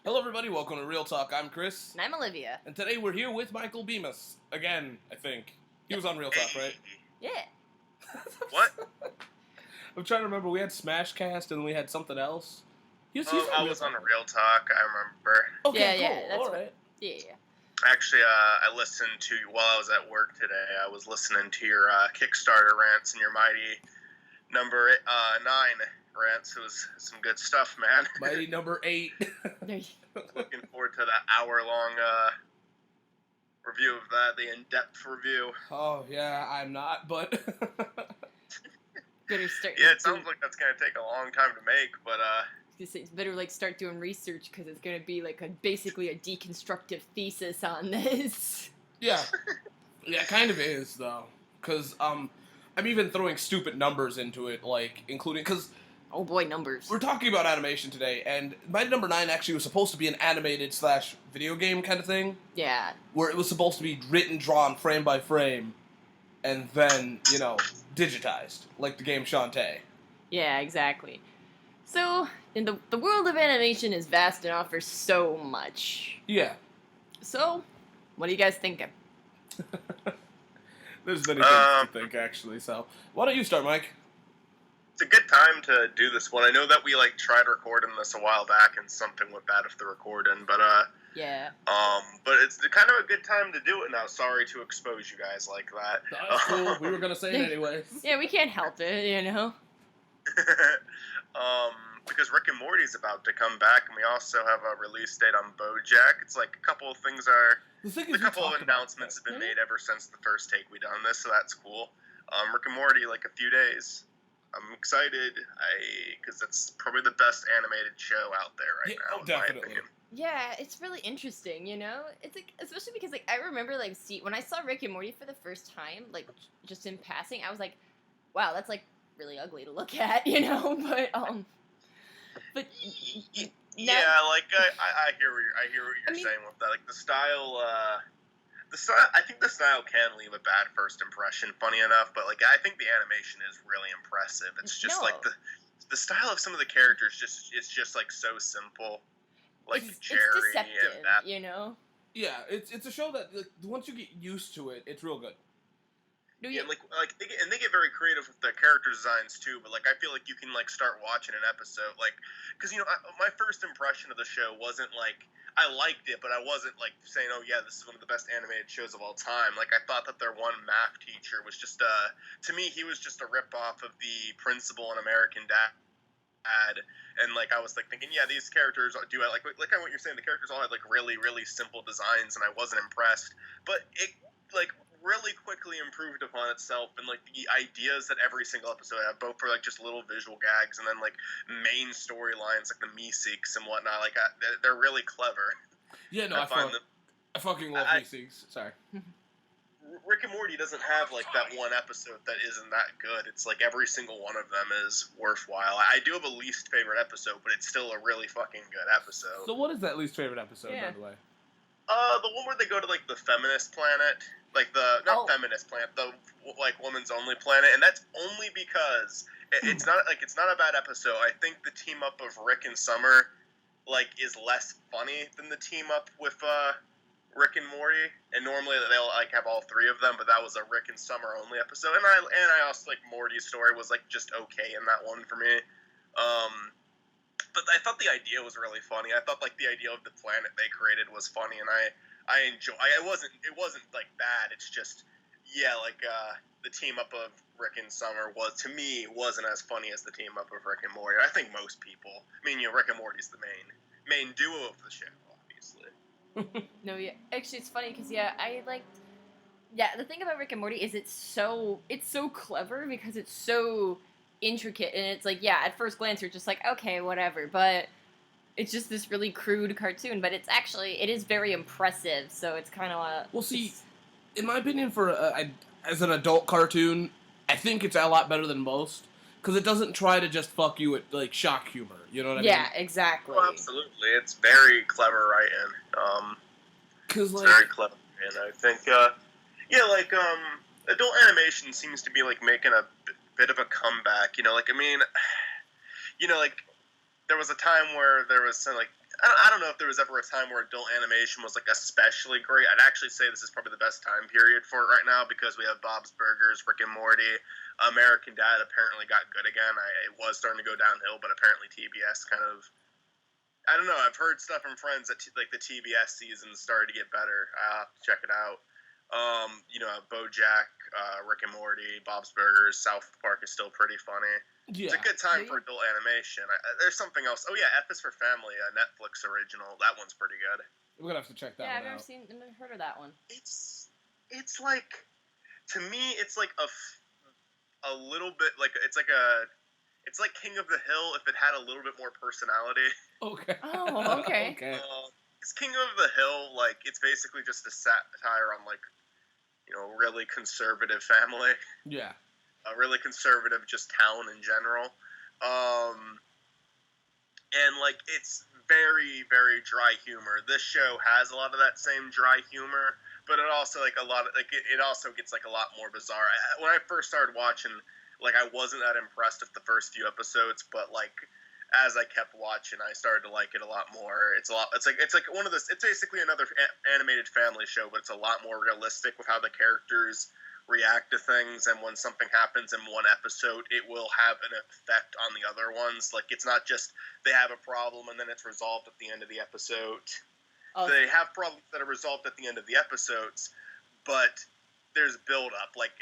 Hello everybody, welcome to Real Talk. I'm Chris. And I'm Olivia. And today we're here with Michael Bemis. Again, I think. He was on Real Talk, right? Yeah. What? I'm trying to remember, we had Smashcast and we had something else. He's I was on Real Talk, I remember. Okay, Yeah, cool. that's Alright. Yeah. Actually, I listened to, while I was at work today, I was listening to your Kickstarter rants and your Mighty number 9 rants. It was some good stuff, man. Mighty number 8. Looking forward to that hour-long review of that, the in-depth review. Oh, yeah, I'm not, but... Better start. Yeah, it sounds like that's going to take a long time to make, but... It's better start doing research because it's gonna be basically a deconstructive thesis on this. Yeah. Yeah, it kind of is, though. Because, I'm even throwing stupid numbers into it, including... Because... Oh boy, numbers. We're talking about animation today, and Mighty number 9 actually was supposed to be an animated / video game kind of thing. Yeah. Where it was supposed to be written, drawn, frame by frame, and then, digitized, like the game Shantae. Yeah, exactly. So, in the world of animation is vast and offers so much. Yeah. So, what are you guys thinking? There's many things to think, actually, so... Why don't you start, Mike? It's a good time to do this one. I know that we tried recording this a while back and something went bad with the recording, but yeah. But it's kind of a good time to do it now. Sorry to expose you guys like that. That's cool. We were gonna say it anyways. Yeah, we can't help it, Because Rick and Morty's about to come back, and we also have a release date on BoJack. It's a couple of things a couple of announcements have been made ever since the first take we done this, so that's cool. Rick and Morty, a few days. I'm excited, because it's probably the best animated show out there right now. Definitely. In my opinion. Yeah, it's really interesting, It's especially because I remember when I saw Rick and Morty for the first time, just in passing, I was like, wow, that's really ugly to look at, but yeah, I hear what you're saying with that. The style, I think the style can leave a bad first impression, funny enough, but I think the animation is really impressive. It's just the style of some of the characters it's just so simple. Jerry it's deceptive, and that. Yeah, it's a show that once you get used to it, it's real good. Yeah, they get very creative with the character designs too. But I feel you can start watching an episode because my first impression of the show wasn't I liked it, but I wasn't saying, oh yeah, this is one of the best animated shows of all time. I thought that their one math teacher was just to me he was just a rip off of the principal in American Dad. And I was thinking, yeah, these characters do what you're saying. The characters all had really really simple designs, and I wasn't impressed. But it really quickly improved upon itself, and the ideas that every single episode had, both for just little visual gags and then main storylines the Meeseeks and whatnot. They're really clever. Yeah, no, I fucking love Meeseeks. Sorry. Rick and Morty doesn't have that one episode that isn't that good. It's every single one of them is worthwhile. I do have a least favorite episode, but it's still a really fucking good episode. So what is that least favorite episode, by the way? The one where they go to the feminist planet, feminist planet, the woman's only planet, and that's only because it's not a bad episode. I think the team up of Rick and Summer is less funny than the team up with Rick and Morty, and normally they'll have all three of them, but that was a Rick and Summer only episode, and I also Morty's story was just okay in that one for me. But I thought the idea was really funny. I thought the idea of the planet they created was funny, and I enjoy. It wasn't bad. It's just the team up of Rick and Summer wasn't as funny as the team up of Rick and Morty. I think most people. Rick and Morty's the main duo of the show, obviously. No, yeah. Actually, it's funny because the thing about Rick and Morty is it's so clever because it's so intricate, and it's at first glance you're just okay, whatever, but it's just this really crude cartoon, but it is very impressive, so it's kind of well, see, in my opinion, as an adult cartoon, I think it's a lot better than most, because it doesn't try to just fuck you with shock humor, you know what I mean? Yeah, exactly. Oh, absolutely, it's very clever writing. Because it's very clever, and I think adult animation seems to be making a bit of a comeback. There was a time where there was some I don't know if there was ever a time where adult animation was like especially great. I'd actually say this is probably the best time period for it right now because we have Bob's Burgers, Rick and Morty, American Dad apparently got good again. It was starting to go downhill, but apparently TBS kind of. I don't know. I've heard stuff from friends that like the TBS season started to get better. I'll have to check it out. BoJack, Rick and Morty, Bob's Burgers, South Park is still pretty funny. Yeah. It's a good time for adult animation. There's something else. Oh yeah, F is for Family, a Netflix original. That one's pretty good. We're gonna have to check that Yeah, one I've never heard of that one. It's like, to me, it's like a little bit like it's like King of the Hill if it had a little bit more personality. Okay. Oh, okay. Okay. It's King of the Hill, like it's basically just a satire on like, really conservative family. Yeah. A really conservative just town in general. And like it's very, very dry humor. This show has a lot of that same dry humor, but it also like a lot of like it also gets like a lot more bizarre. When I first started watching, like I wasn't that impressed with the first few episodes, but like as I kept watching, I started to like it a lot more. It's basically another animated family show, but it's a lot more realistic with how the characters react to things, and when something happens in one episode, it will have an effect on the other ones. Like it's not just they have a problem and then it's resolved at the end of the episode. They have problems that are resolved at the end of the episodes, but there's build up. Like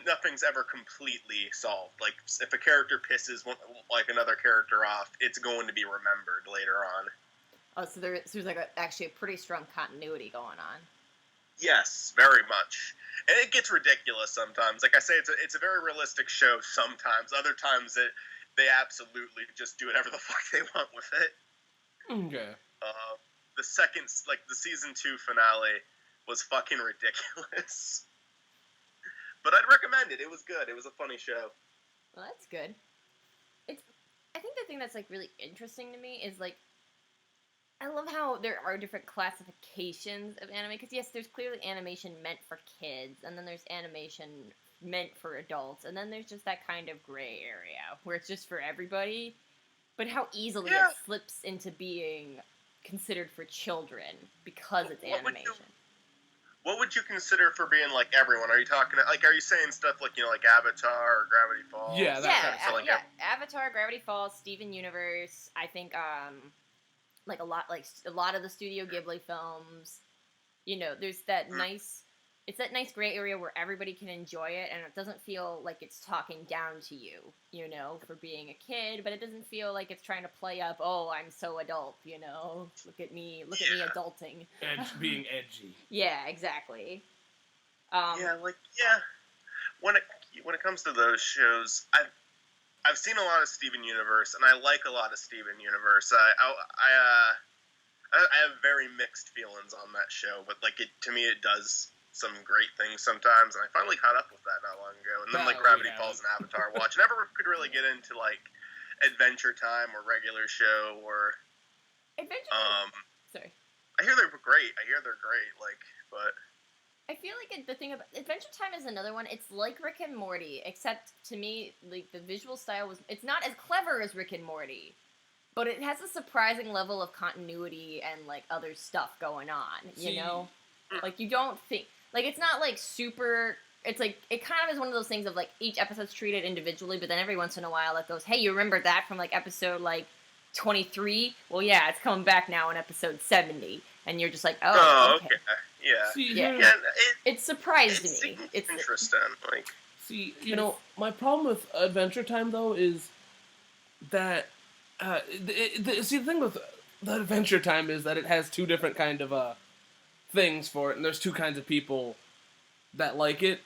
nothing's ever completely solved. Like if a character pisses like another character off, it's going to be remembered later on. Oh, so there's like actually a pretty strong continuity going on. Yes, very much. And it gets ridiculous sometimes. Like I say, it's a very realistic show sometimes. Other times they absolutely just do whatever the fuck they want with it. Okay. The season 2 finale was fucking ridiculous. But I'd recommend it. It was good. It was a funny show. Well, that's good. I think the thing that's like really interesting to me is like I love how there are different classifications of anime, because yes, there's clearly animation meant for kids, and then there's animation meant for adults, and then there's just that kind of gray area where it's just for everybody, but how easily it slips into being considered for children because it's animation. What would you consider for being like everyone? Are you talking like, are you saying stuff like, like Avatar or Gravity Falls? Yeah, that kind of stuff. Like Avatar, Gravity Falls, Steven Universe, I think like a lot of the Studio Ghibli films, there's that nice gray area where everybody can enjoy it, and it doesn't feel like it's talking down to you, for being a kid, but it doesn't feel like it's trying to play up, oh, I'm so adult, look at me adulting. Being edgy. Yeah, exactly. When it comes to those shows, I've seen a lot of Steven Universe, and I like a lot of Steven Universe. I have very mixed feelings on that show, but like to me, it does some great things sometimes, and I finally caught up with that not long ago. And then like Gravity Falls and Avatar watch. Never could really get into like Adventure Time or regular show or Adventure Time. Sorry. I hear they're great. But I feel like the thing about Adventure Time is another one. It's like Rick and Morty, except to me, like the visual style it's not as clever as Rick and Morty, but it has a surprising level of continuity and like other stuff going on. Like you don't think like it's not like super. It's like it kind of is one of those things of like each episode's treated individually, but then every once in a while it goes, hey, you remember that from like episode like 23? Well, yeah, it's coming back now in episode 70. And you're just like, oh, okay. Yeah. See, it surprised me. It's interesting. Like, see, my problem with Adventure Time though is that the thing with the Adventure Time is that it has two different kind of things for it, and there's two kinds of people that like it.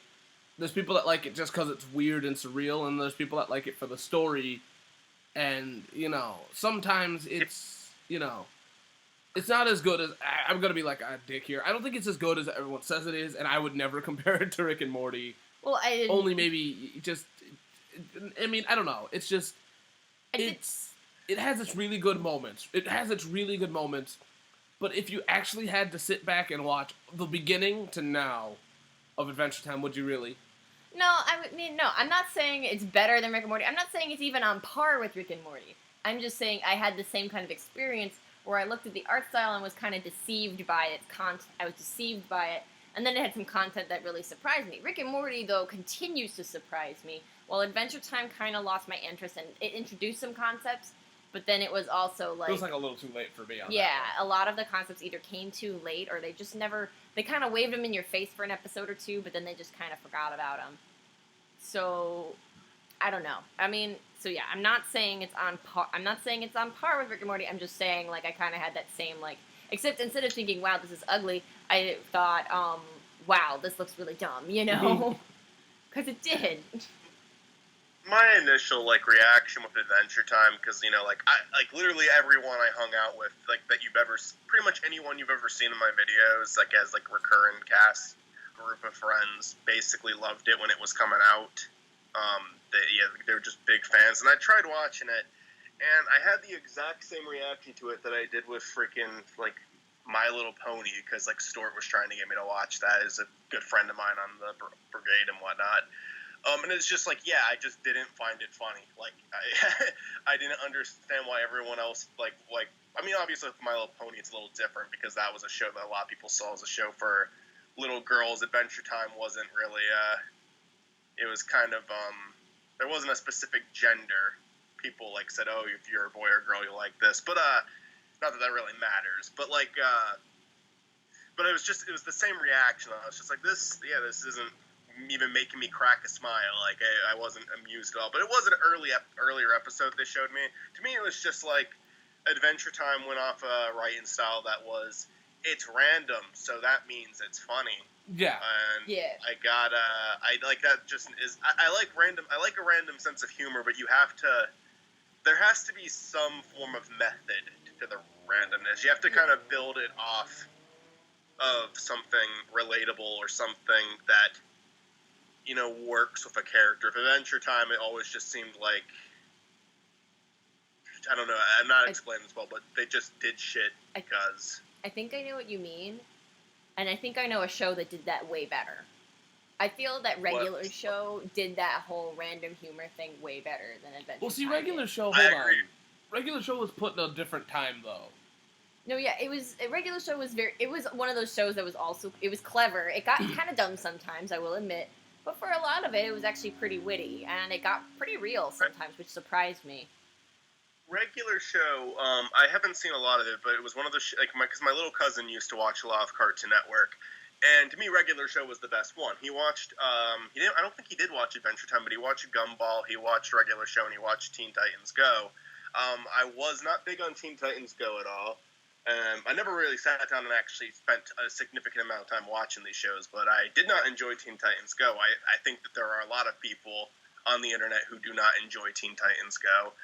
There's people that like it just because it's weird and surreal, and there's people that like it for the story. And sometimes it's it's not as good as I'm gonna be like a dick here. I don't think it's as good as everyone says it is, and I would never compare it to Rick and Morty. Well, only maybe just. I mean, I don't know. It's just it has its really good moments. But if you actually had to sit back and watch the beginning to now of Adventure Time, would you really? No, no. I'm not saying it's better than Rick and Morty. I'm not saying it's even on par with Rick and Morty. I'm just saying I had the same kind of experience where I looked at the art style and was kind of deceived by its content. I was deceived by it, and then it had some content that really surprised me. Rick and Morty, though, continues to surprise me, while Adventure Time kind of lost my interest, and it introduced some concepts, but then it was also like... It was like a little too late for me on yeah, that a lot of the concepts either came too late, or they just never... They kind of waved them in your face for an episode or two, but then they just kind of forgot about them. So, I don't know. I mean, so yeah, I'm not saying it's on par. I'm not saying it's on par with Rick and Morty. I'm just saying, like, I kind of had that same, like... Except instead of thinking, wow, this is ugly, I thought, wow, this looks really dumb, you know? Because it did. My initial, like, reaction with Adventure Time, because, you know, like, literally everyone I hung out with, like, that you've ever... Pretty much anyone you've ever seen in my videos, like, as, like, recurrent cast group of friends, basically loved it when it was coming out. They were just big fans, and I tried watching it, and I had the exact same reaction to it that I did with freaking, like, My Little Pony, because, like, Stuart was trying to get me to watch that as a good friend of mine on the brigade and whatnot. And it's just like, yeah, I just didn't find it funny. Like, I didn't understand why everyone else, like, I mean, obviously with My Little Pony, it's a little different, because that was a show that a lot of people saw as a show for little girls. Adventure Time wasn't really, it was kind of, there wasn't a specific gender. People, like, said, oh, if you're a boy or a girl, you'll like this. But, not that that really matters. But, like, but it was the same reaction. I was just like, this isn't even making me crack a smile. Like, I wasn't amused at all. But it was an earlier episode they showed me. To me, it was just like Adventure Time went off a writing style that was, it's random, so that means it's funny. Yeah. And I like that. Just is I like a random sense of humor, but there has to be some form of method to the randomness. You have to kind of build it off of something relatable or something that, you know, works with a character. For Adventure Time, it always just seemed like, I don't know, I'm not explaining this well, but they just did shit because... I think I know what you mean, and I think I know a show that did that way better. I feel that Regular Show did that whole random humor thing way better than Adventure Well, see, Time Regular did. Show, hold on. Regular Show was put in a different time, though. No, yeah, Regular Show was it was one of those shows that was also, it was clever. It got kind of dumb sometimes, I will admit, but for a lot of it, it was actually pretty witty, and it got pretty real sometimes, which surprised me. Regular Show, I haven't seen a lot of it, but it was one of those, because my little cousin used to watch a lot of Cartoon Network, and to me, Regular Show was the best one. He watched, I don't think he did watch Adventure Time, but he watched Gumball, he watched Regular Show, and he watched Teen Titans Go. I was not big on Teen Titans Go at all. I never really sat down and actually spent a significant amount of time watching these shows, but I did not enjoy Teen Titans Go. I think that there are a lot of people on the internet who do not enjoy Teen Titans Go.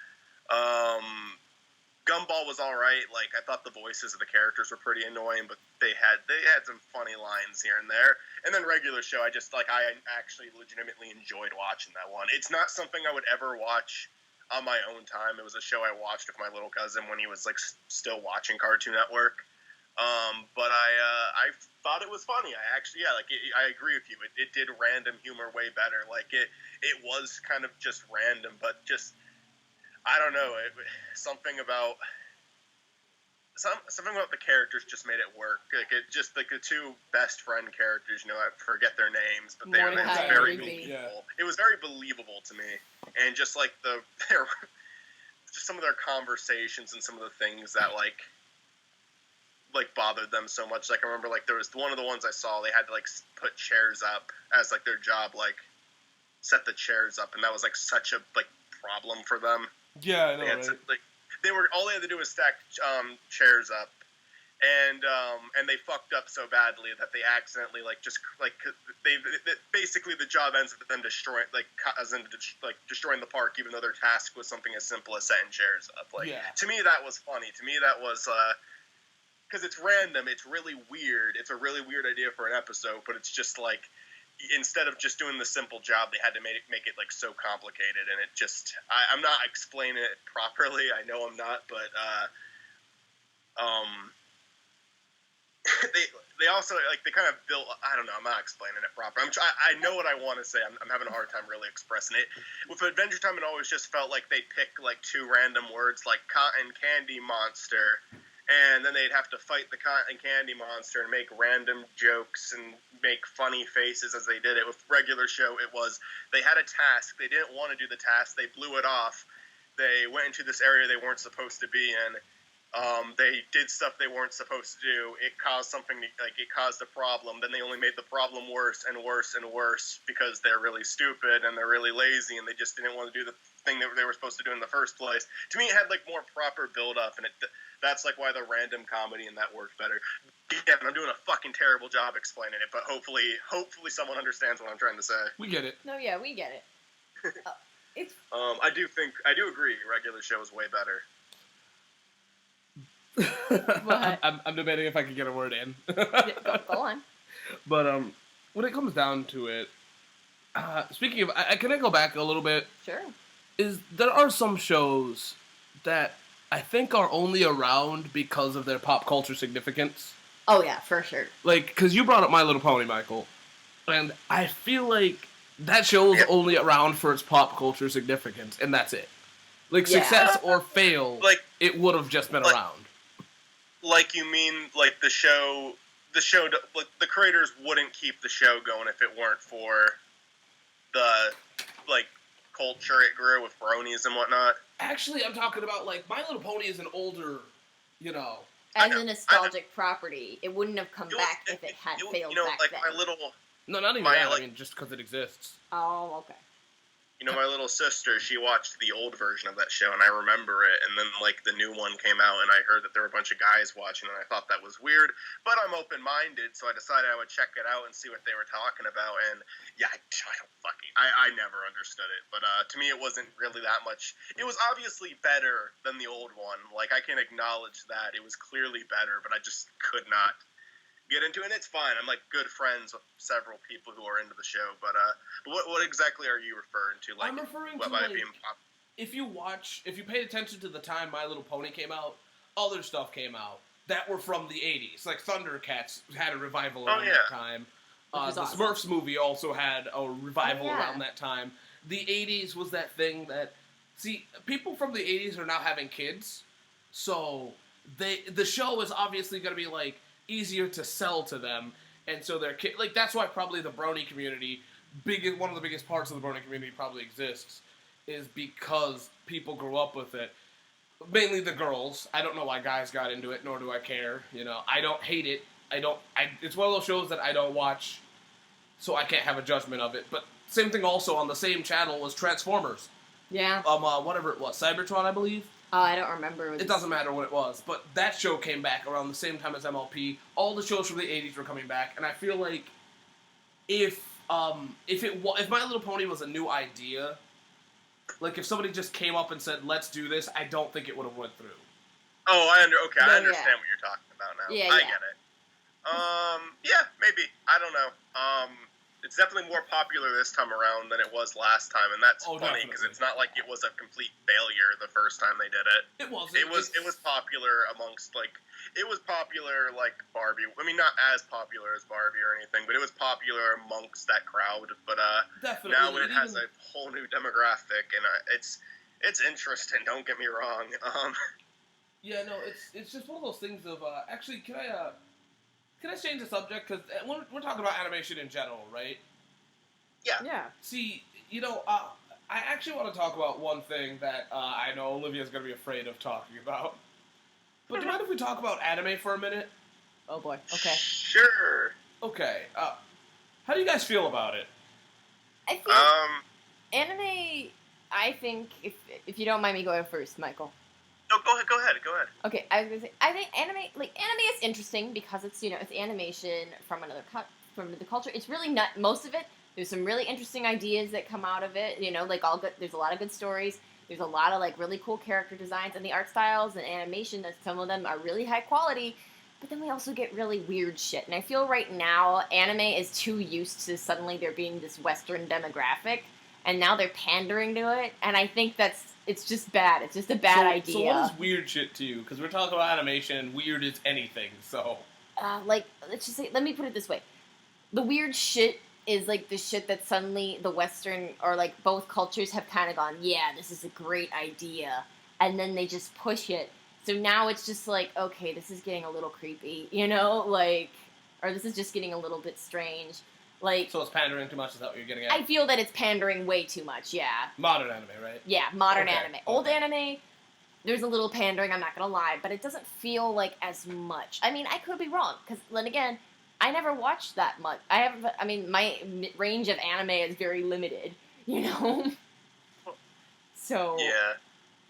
Gumball was alright. Like, I thought the voices of the characters were pretty annoying, but they had some funny lines here and there. And then Regular Show, I actually legitimately enjoyed watching that one. It's not something I would ever watch on my own time. It was a show I watched with my little cousin when he was, like, still watching Cartoon Network. But I thought it was funny. I agree with you. It did random humor way better. Like, it was kind of just random, but just, I don't know, something about the characters just made it work. Like, it just, like, the two best friend characters, you know, I forget their names, but they were very believable. Yeah. It was very believable to me, and just like just some of their conversations and some of the things that like bothered them so much. Like, I remember, like, there was one of the ones I saw, they had to, like, put chairs up as, like, their job, like, set the chairs up, and that was, like, such a, like, problem for them. Yeah, I know, right? All they had to do was stack chairs up, and they fucked up so badly that they accidentally, like, just, like, basically the job ends with them destroying the park, even though their task was something as simple as setting chairs up. Like, to me, that was funny. To me, that was, because it's random, it's really weird. It's a really weird idea for an episode, but it's just, like, instead of just doing the simple job, they had to make it like so complicated, and it just, I'm not explaining it properly. I know I'm not, but they also, like, they kind of built, I don't know, I'm not explaining it proper. I know what I want to say. I'm having a hard time really expressing it. With Adventure Time, it always just felt like they picked, like, two random words, like cotton candy monster, and then they'd have to fight the cotton candy monster and make random jokes and make funny faces as they did it. With regular show, it was they had a task, they didn't want to do the task, they blew it off, they went into this area they weren't supposed to be in, they did stuff they weren't supposed to do, it caused something, like it caused a problem, then they only made the problem worse and worse and worse because they're really stupid and they're really lazy and they just didn't want to do the thing that they were supposed to do in the first place. To me, it had like more proper build up, and that's like why the random comedy in that worked better. Yeah, I'm doing a fucking terrible job explaining it, but hopefully someone understands what I'm trying to say. We get it. No, yeah, we get it. It's I do agree. Regular show is way better. What? I'm debating if I can get a word in. go on. But when it comes down to it, speaking of, can I go back a little bit? Sure. There are some shows that I think are only around because of their pop culture significance. Oh yeah, for sure. Like, because you brought up My Little Pony, Michael, and I feel like that show is only around for its pop culture significance, and that's it. Like, Yeah. success or fail, Like, it would have just been around. Like, you mean like the show, like, the creators wouldn't keep the show going if it weren't for the like culture it grew with bronies and whatnot. Actually, I'm talking about, like, My Little Pony is an older, you know... As a nostalgic property, it wouldn't have come back if it had failed back like then. No, not even that. I mean, just because it exists. Oh, okay. My little sister, she watched the old version of that show, and I remember it, and then, like, the new one came out, and I heard that there were a bunch of guys watching, and I thought that was weird, but I'm open-minded, so I decided I would check it out and see what they were talking about, and, yeah, I never understood it, but, to me, it wasn't really that much. It was obviously better than the old one, like, I can acknowledge that, it was clearly better, but I just could not get into it, and it's fine. I'm, like, good friends with several people who are into the show, but what exactly are you referring to? Like, I'm referring what to, might like, be pop- if you paid attention to the time My Little Pony came out, other stuff came out that were from the 80s. Like, Thundercats had a revival around that time. The awesome. Smurfs movie also had a revival yeah. around that time. The 80s was that thing that... See, people from the 80s are now having kids, so the show is obviously going to be, like, easier to sell to them, and so their kid, like, that's why probably the brony community, one of the biggest parts of the brony community probably exists, is because people grew up with it. Mainly the girls. I don't know why guys got into it, nor do I care. I don't hate it. It's one of those shows that I don't watch, so I can't have a judgment of it. But same thing also on the same channel was Transformers. Yeah. Whatever it was, Cybertron, I believe. Oh, I don't remember. It doesn't matter what it was, but that show came back around the same time as MLP. All the shows from the 80s were coming back, and I feel like if My Little Pony was a new idea, like if somebody just came up and said, let's do this, I don't think it would have went through. Oh, I understand Yeah. what you're talking about now. Yeah, I yeah. get it. Yeah, maybe. I don't know. It's definitely more popular this time around than it was last time, and that's funny because it's not like it was a complete failure the first time they did it. It wasn't. It was popular amongst, like, it was popular like Barbie. I mean, not as popular as Barbie or anything, but it was popular amongst that crowd. But Definitely. now it has a whole new demographic, and it's interesting. Don't get me wrong. Yeah, no, it's just one of those things of actually, can I change the subject? Because we're talking about animation in general, right? Yeah. Yeah. See, I actually want to talk about one thing that I know Olivia's going to be afraid of talking about. But do you mind if we talk about anime for a minute? Oh boy. Okay. Sure. Okay. How do you guys feel about it? I feel anime. I think if you don't mind me going first, Michael. No, go ahead. Okay, I was gonna say I think anime is interesting because it's it's animation from another culture. It's really not most of it. There's some really interesting ideas that come out of it. There's a lot of good stories. There's a lot of really cool character designs, and the art styles and animation. That some of them are really high quality. But then we also get really weird shit. And I feel right now anime is too used to suddenly there being this Western demographic, and now they're pandering to it. And I think it's just bad. It's just a bad idea. So what is weird shit to you? Because we're talking about animation, and weird is anything, so... let's just say, let me put it this way. The weird shit is, the shit that suddenly the Western, or, both cultures have kind of gone, yeah, this is a great idea. And then they just push it So now it's just like, okay, this is getting a little creepy, you know, like, or this is just getting a little bit strange. Like, So it's pandering too much. Is that what you're getting at? I feel that it's pandering way too much. Yeah. Modern anime, right? Yeah, modern Okay, anime. Old okay. anime, there's a little pandering. I'm not gonna lie, but it doesn't feel like as much. I mean, I could be wrong because then again, I never watched that much. I mean, my range of anime is very limited, you know. So. Yeah.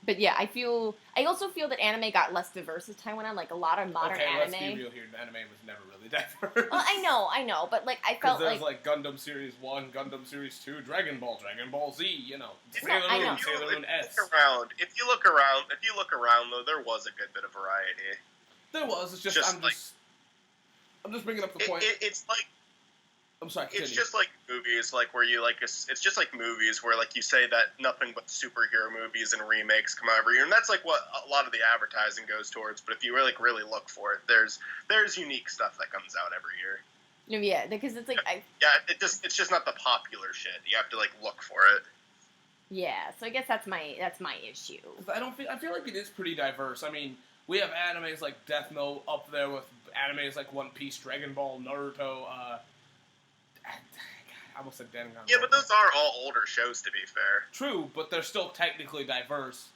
But yeah, I also feel that anime got less diverse as time went on. Like a lot of modern Okay, anime. let's be real here. Anime was never really diverse. Well, I know, but like I Because felt there's like Gundam Series 1, Gundam Series 2, Dragon Ball Z, you know. No, Sailor I Moon, know. Sailor Moon S. If you look around though, there was a good bit of variety. There was, it's just, I'm just bringing up the point. It's like I'm sorry, continue. it's just like movies, like where you like it's just like movies where like you say that nothing but superhero movies and remakes come out every year, and that's like what a lot of the advertising goes towards. But if you really look for it, there's unique stuff that comes out every year. no, yeah, because it's like It's just not the popular shit. You have to like look for it. yeah. So I guess that's my issue. I feel like it is pretty diverse. I mean, we have animes like Death Note up there with animes like One Piece, Dragon Ball, Naruto, I almost said Danganronpa. Yeah, but those are all older shows, to be fair. True, but they're still technically diverse.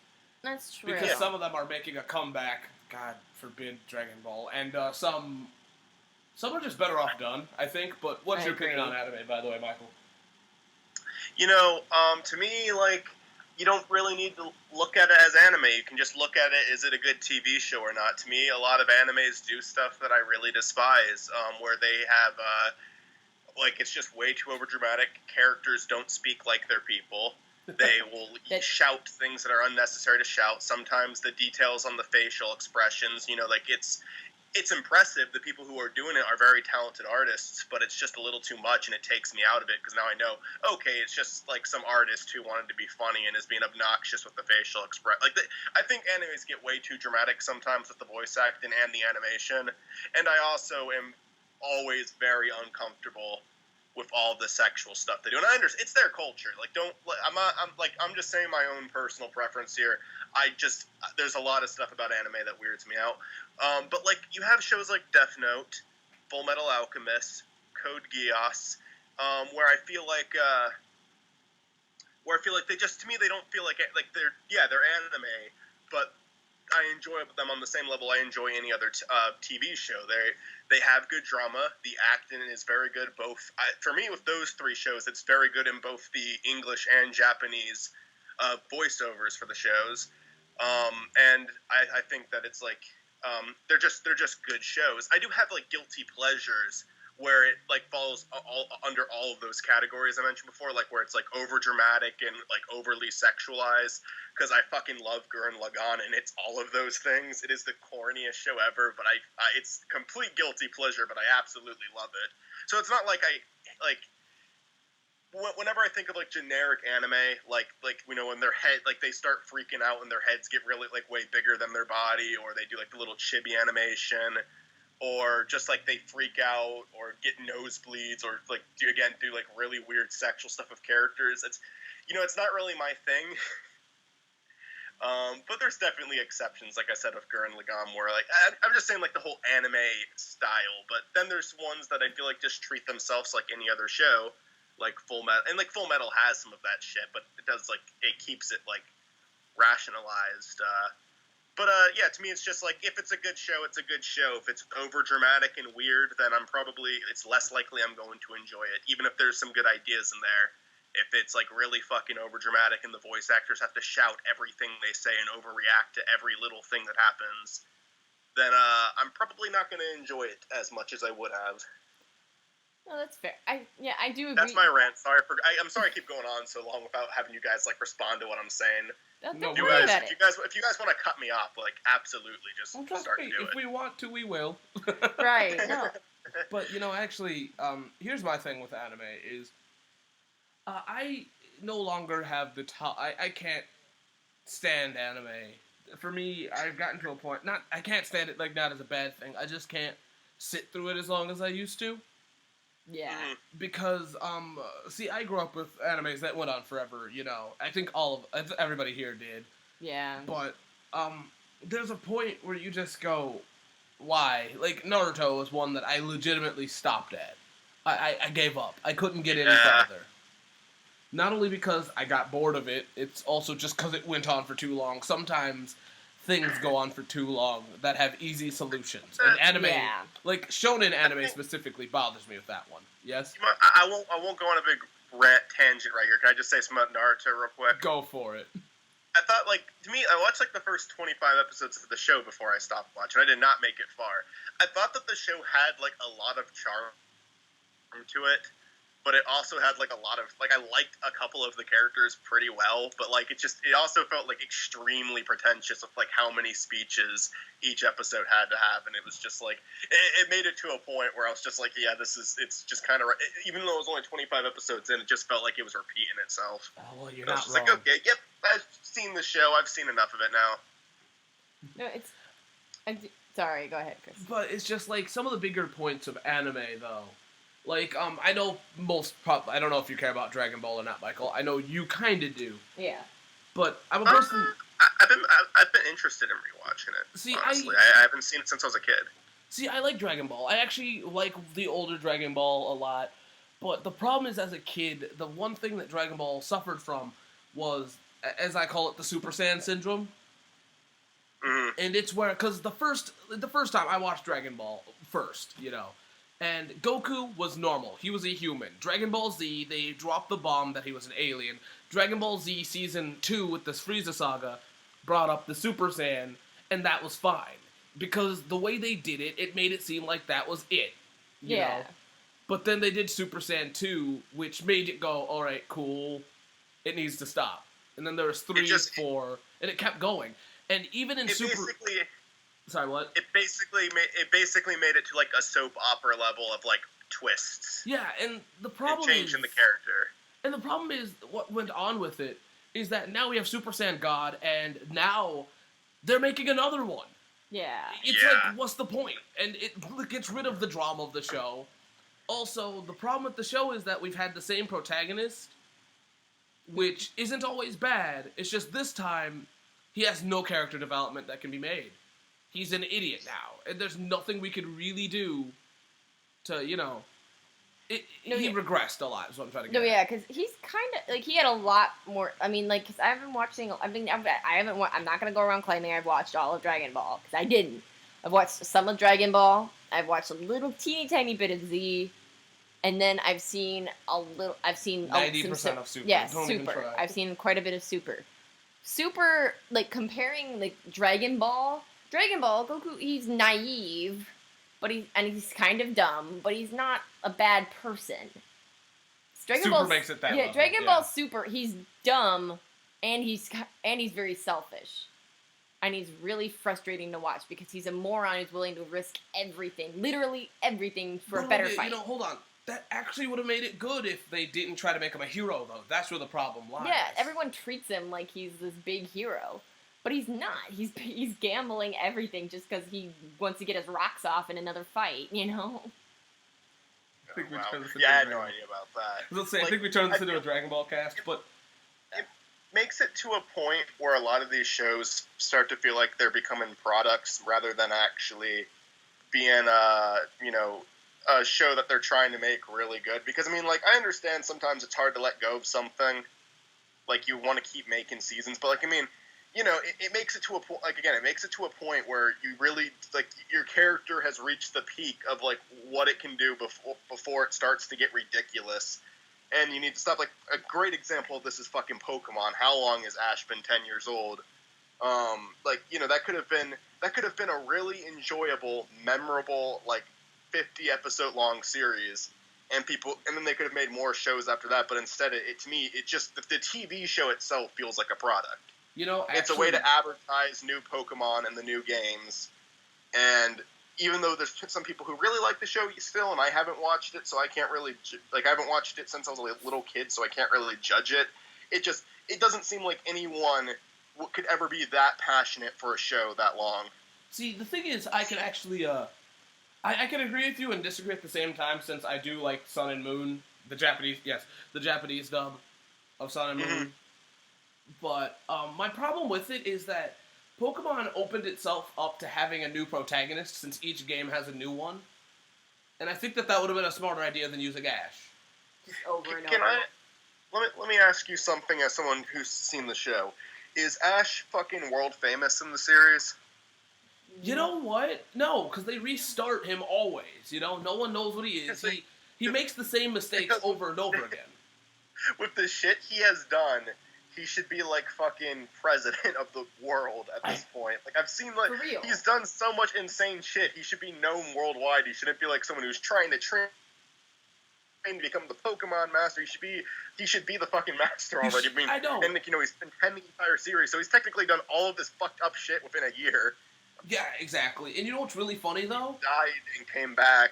That's true. Because some of them are making a comeback. God forbid Dragon Ball. And some are just better off done, I think. But what's your opinion on anime, by the way, Michael? You know, to me, like, you don't really need to look at it as anime. You can just look at it, is it a good TV show or not? To me, a lot of animes do stuff that I really despise, where they have, like, it's just way too overdramatic. Characters don't speak like they're people. They will shout things that are unnecessary to shout. Sometimes the details on the facial expressions, you know, like, it's impressive. The people who are doing it are very talented artists, but it's just a little too much, and it takes me out of it because now I know, okay, it's just like some artist who wanted to be funny and is being obnoxious with the facial expression. Like, I think animes get way too dramatic sometimes with the voice acting and the animation, and I also am always very uncomfortable with all the sexual stuff they do. And I understand it's their culture. Like, I'm just saying my own personal preference here. There's a lot of stuff about anime that weirds me out. But like, you have shows like Death Note, Full Metal Alchemist, Code Geass, where I feel like they just, to me, they don't feel like they're anime, but I enjoy them on the same level I enjoy any other TV show. They have good drama. The acting is very good. For me, with those three shows, it's very good in both the English and Japanese voiceovers for the shows. And I think that it's like they're just good shows. I do have like guilty pleasures where it like falls under all of those categories I mentioned before, like where it's like over dramatic and like overly sexualized. Because I fucking love Gurren Lagann, and it's all of those things. It is the corniest show ever, but it's complete guilty pleasure, but I absolutely love it. So it's not like whenever I think of like generic anime, like you know, when their head, like they start freaking out and their heads get really like way bigger than their body, or they do like the little chibi animation, or just like they freak out or get nosebleeds, or like do like really weird sexual stuff with characters. It's not really my thing. But there's definitely exceptions, like I said, with Gurren Lagann, where like I'm just saying like the whole anime style. But then there's ones that I feel like just treat themselves like any other show, like Full Metal, and like Full Metal has some of that shit, but it keeps it like rationalized. But yeah, to me it's just like if it's a good show, it's a good show. If it's over dramatic and weird, then it's less likely I'm going to enjoy it, even if there's some good ideas in there. If it's like really fucking over dramatic and the voice actors have to shout everything they say and overreact to every little thing that happens, then I'm probably not going to enjoy it as much as I would have. No, that's fair. I do agree. That's my rant. Sorry I'm sorry I keep going on so long without having you guys like respond to what I'm saying. Don't If worry about it. you guys want to cut me off, like absolutely, just start to do it. If we want to, we will. Right. No. But you know, actually, here's my thing with anime is. I no longer have I can't stand anime. For me, I've gotten to a point. I can't stand it like not as a bad thing. I just can't sit through it as long as I used to. Yeah. Because see, I grew up with animes that went on forever. You know, I think everybody here did. Yeah. But there's a point where you just go, why? Like, Naruto was one that I legitimately stopped at. I gave up. I couldn't get any farther. Not only because I got bored of it, it's also just because it went on for too long. Sometimes things go on for too long that have easy solutions. And anime, like shonen anime specifically, bothers me with that one. Yes? I won't go on a big rant tangent right here. Can I just say something about Naruto real quick? Go for it. I thought, like, to me, I watched, like, the first 25 episodes of the show before I stopped watching. I did not make it far. I thought that the show had, like, a lot of charm to it, but it also had, like, a lot of, like, I liked a couple of the characters pretty well, but, like, it also felt, like, extremely pretentious with, like, how many speeches each episode had to have, and it was just, like, it made it to a point where I was just like, yeah, it's just kind of, even though it was only 25 episodes in, it just felt like it was repeating itself. Oh, well, you're not not wrong. Like, okay, yep, I've seen the show, I've seen enough of it now. No, sorry, go ahead, Chris. But it's just, like, some of the bigger points of anime, though. Like, I know I don't know if you care about Dragon Ball or not, Michael. I know you kind of do. Yeah. But I'm a person... I've been interested in rewatching it, See, honestly. I haven't seen it since I was a kid. See, I like Dragon Ball. I actually like the older Dragon Ball a lot. But the problem is, as a kid, the one thing that Dragon Ball suffered from was, as I call it, the Super Saiyan syndrome. Mm-hmm. And it's where... Because the first time I watched Dragon Ball first, you know... And Goku was normal. He was a human. Dragon Ball Z, they dropped the bomb that he was an alien. Dragon Ball Z Season 2 with this Frieza saga brought up the Super Saiyan, and that was fine. Because the way they did it, it made it seem like that was it. You know? But then they did Super Saiyan 2, which made it go, alright, cool, it needs to stop. And then there was 3, 4, and it kept going. And even in Sorry, what? It basically made it to like a soap opera level of like twists. Yeah, and the problem changing the character. And the problem is what went on with it is that now we have Super Saiyan God, and now they're making another one. Yeah. It's like, what's the point? And it gets rid of the drama of the show. Also, the problem with the show is that we've had the same protagonist, which isn't always bad. It's just this time he has no character development that can be made. He's an idiot now, and there's nothing we could really do to, you know... he regressed a lot, is what I'm trying to get at. Because he's kind of... Like, he had a lot more... I mean, like, because I've been watching... I'm not going to go around claiming I've watched all of Dragon Ball, because I didn't. I've watched some of Dragon Ball. I've watched a little teeny tiny bit of Z. And then I've seen a little... 90% of Super. Yeah, Don't Super. even try. I've seen quite a bit of Super. Super, like, comparing, like, Dragon Ball, Goku, he's naive, but he's kind of dumb, but he's not a bad person. Super makes it that way. Yeah, Dragon Ball Super, he's dumb, and he's very selfish. And he's really frustrating to watch, because he's a moron who's willing to risk everything, literally everything, for a better fight. You know, hold on. That actually would have made it good if they didn't try to make him a hero, though. That's where the problem lies. Yeah, everyone treats him like he's this big hero. But he's not. He's gambling everything just because he wants to get his rocks off in another fight, you know? I had no idea about that. I think we turned this into a Dragon Ball cast, but... It makes it to a point where a lot of these shows start to feel like they're becoming products rather than actually being, a show that they're trying to make really good. Because, I mean, like, I understand sometimes it's hard to let go of something. Like, you want to keep making seasons, but, like, I mean... You know, it makes it to a point, like, again, it makes it to a point where you really, like, your character has reached the peak of, like, what it can do before it starts to get ridiculous. And you need to stop. Like, a great example of this is fucking Pokemon. How long has Ash been 10 years old? Like, you know, that could have been a really enjoyable, memorable, like, 50-episode long series. And then they could have made more shows after that, but instead, to me, it just, the TV show itself feels like a product. You know, it's a way to advertise new Pokemon and the new games. And even though there's some people who really like the show still, and I haven't watched it, so I can't really, I haven't watched it since I was a little kid, so I can't really judge it. It doesn't seem like anyone could ever be that passionate for a show that long. See, the thing is, I can actually, I can agree with you and disagree at the same time, since I do like Sun and Moon, the Japanese dub of Sun and Moon. Mm-hmm. But my problem with it is that Pokemon opened itself up to having a new protagonist since each game has a new one. And I think that would have been a smarter idea than using Ash. Just over and Can over. let me ask you something as someone who's seen the show. Is Ash fucking world famous in the series? You know what? No, because they restart him always. No one knows what he is. He makes the same mistakes over and over again. With the shit he has done, he should be like fucking president of the world at this point. Like, I've seen, like, For real. he's done so much insane shit. He should be known worldwide. He shouldn't be like someone who's trying to train to become the Pokemon master. He should be the fucking master already. I know. And he's been pending the entire series, so he's technically done all of this fucked up shit within a year. Yeah, exactly. And you know what's really funny, though? Died and came back.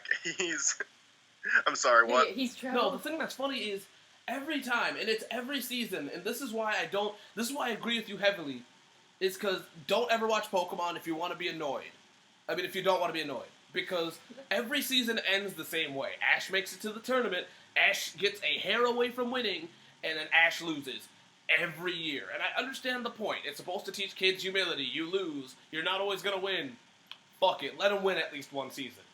I'm sorry, what? He's No, traveled. the thing that's funny is every time, and it's every season, and this is why I agree with you heavily, is because don't ever watch Pokemon if you want to be annoyed. If you don't want to be annoyed. Because every season ends the same way. Ash makes it to the tournament, Ash gets a hair away from winning, and then Ash loses. Every year. And I understand the point. It's supposed to teach kids humility. You lose. You're not always going to win. Fuck it. Let them win at least one season.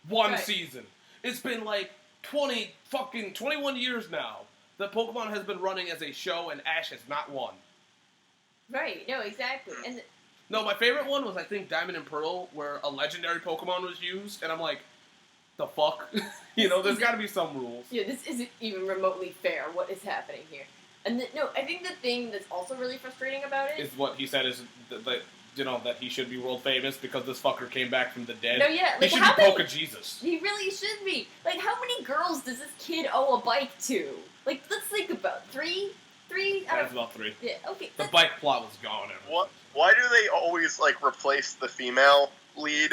One season. It's been like 21 years now that Pokemon has been running as a show and Ash has not won. Right, no, exactly. And No, my favorite one was, I think, Diamond and Pearl, where a legendary Pokemon was used, and I'm like, the fuck? There's got to be some rules. yeah, this isn't even remotely fair. What is happening here? And no, I think the thing that's also really frustrating about it Is what he said is that he should be world famous because this fucker came back from the dead. No, yeah, He like should how be many? Poke-Jesus. He really should be. Like, how many girls does this kid owe a bike to? Like, let's think about three out That's of. about 3. Yeah, okay. The bike plot was gone. What? Why do they always replace the female lead,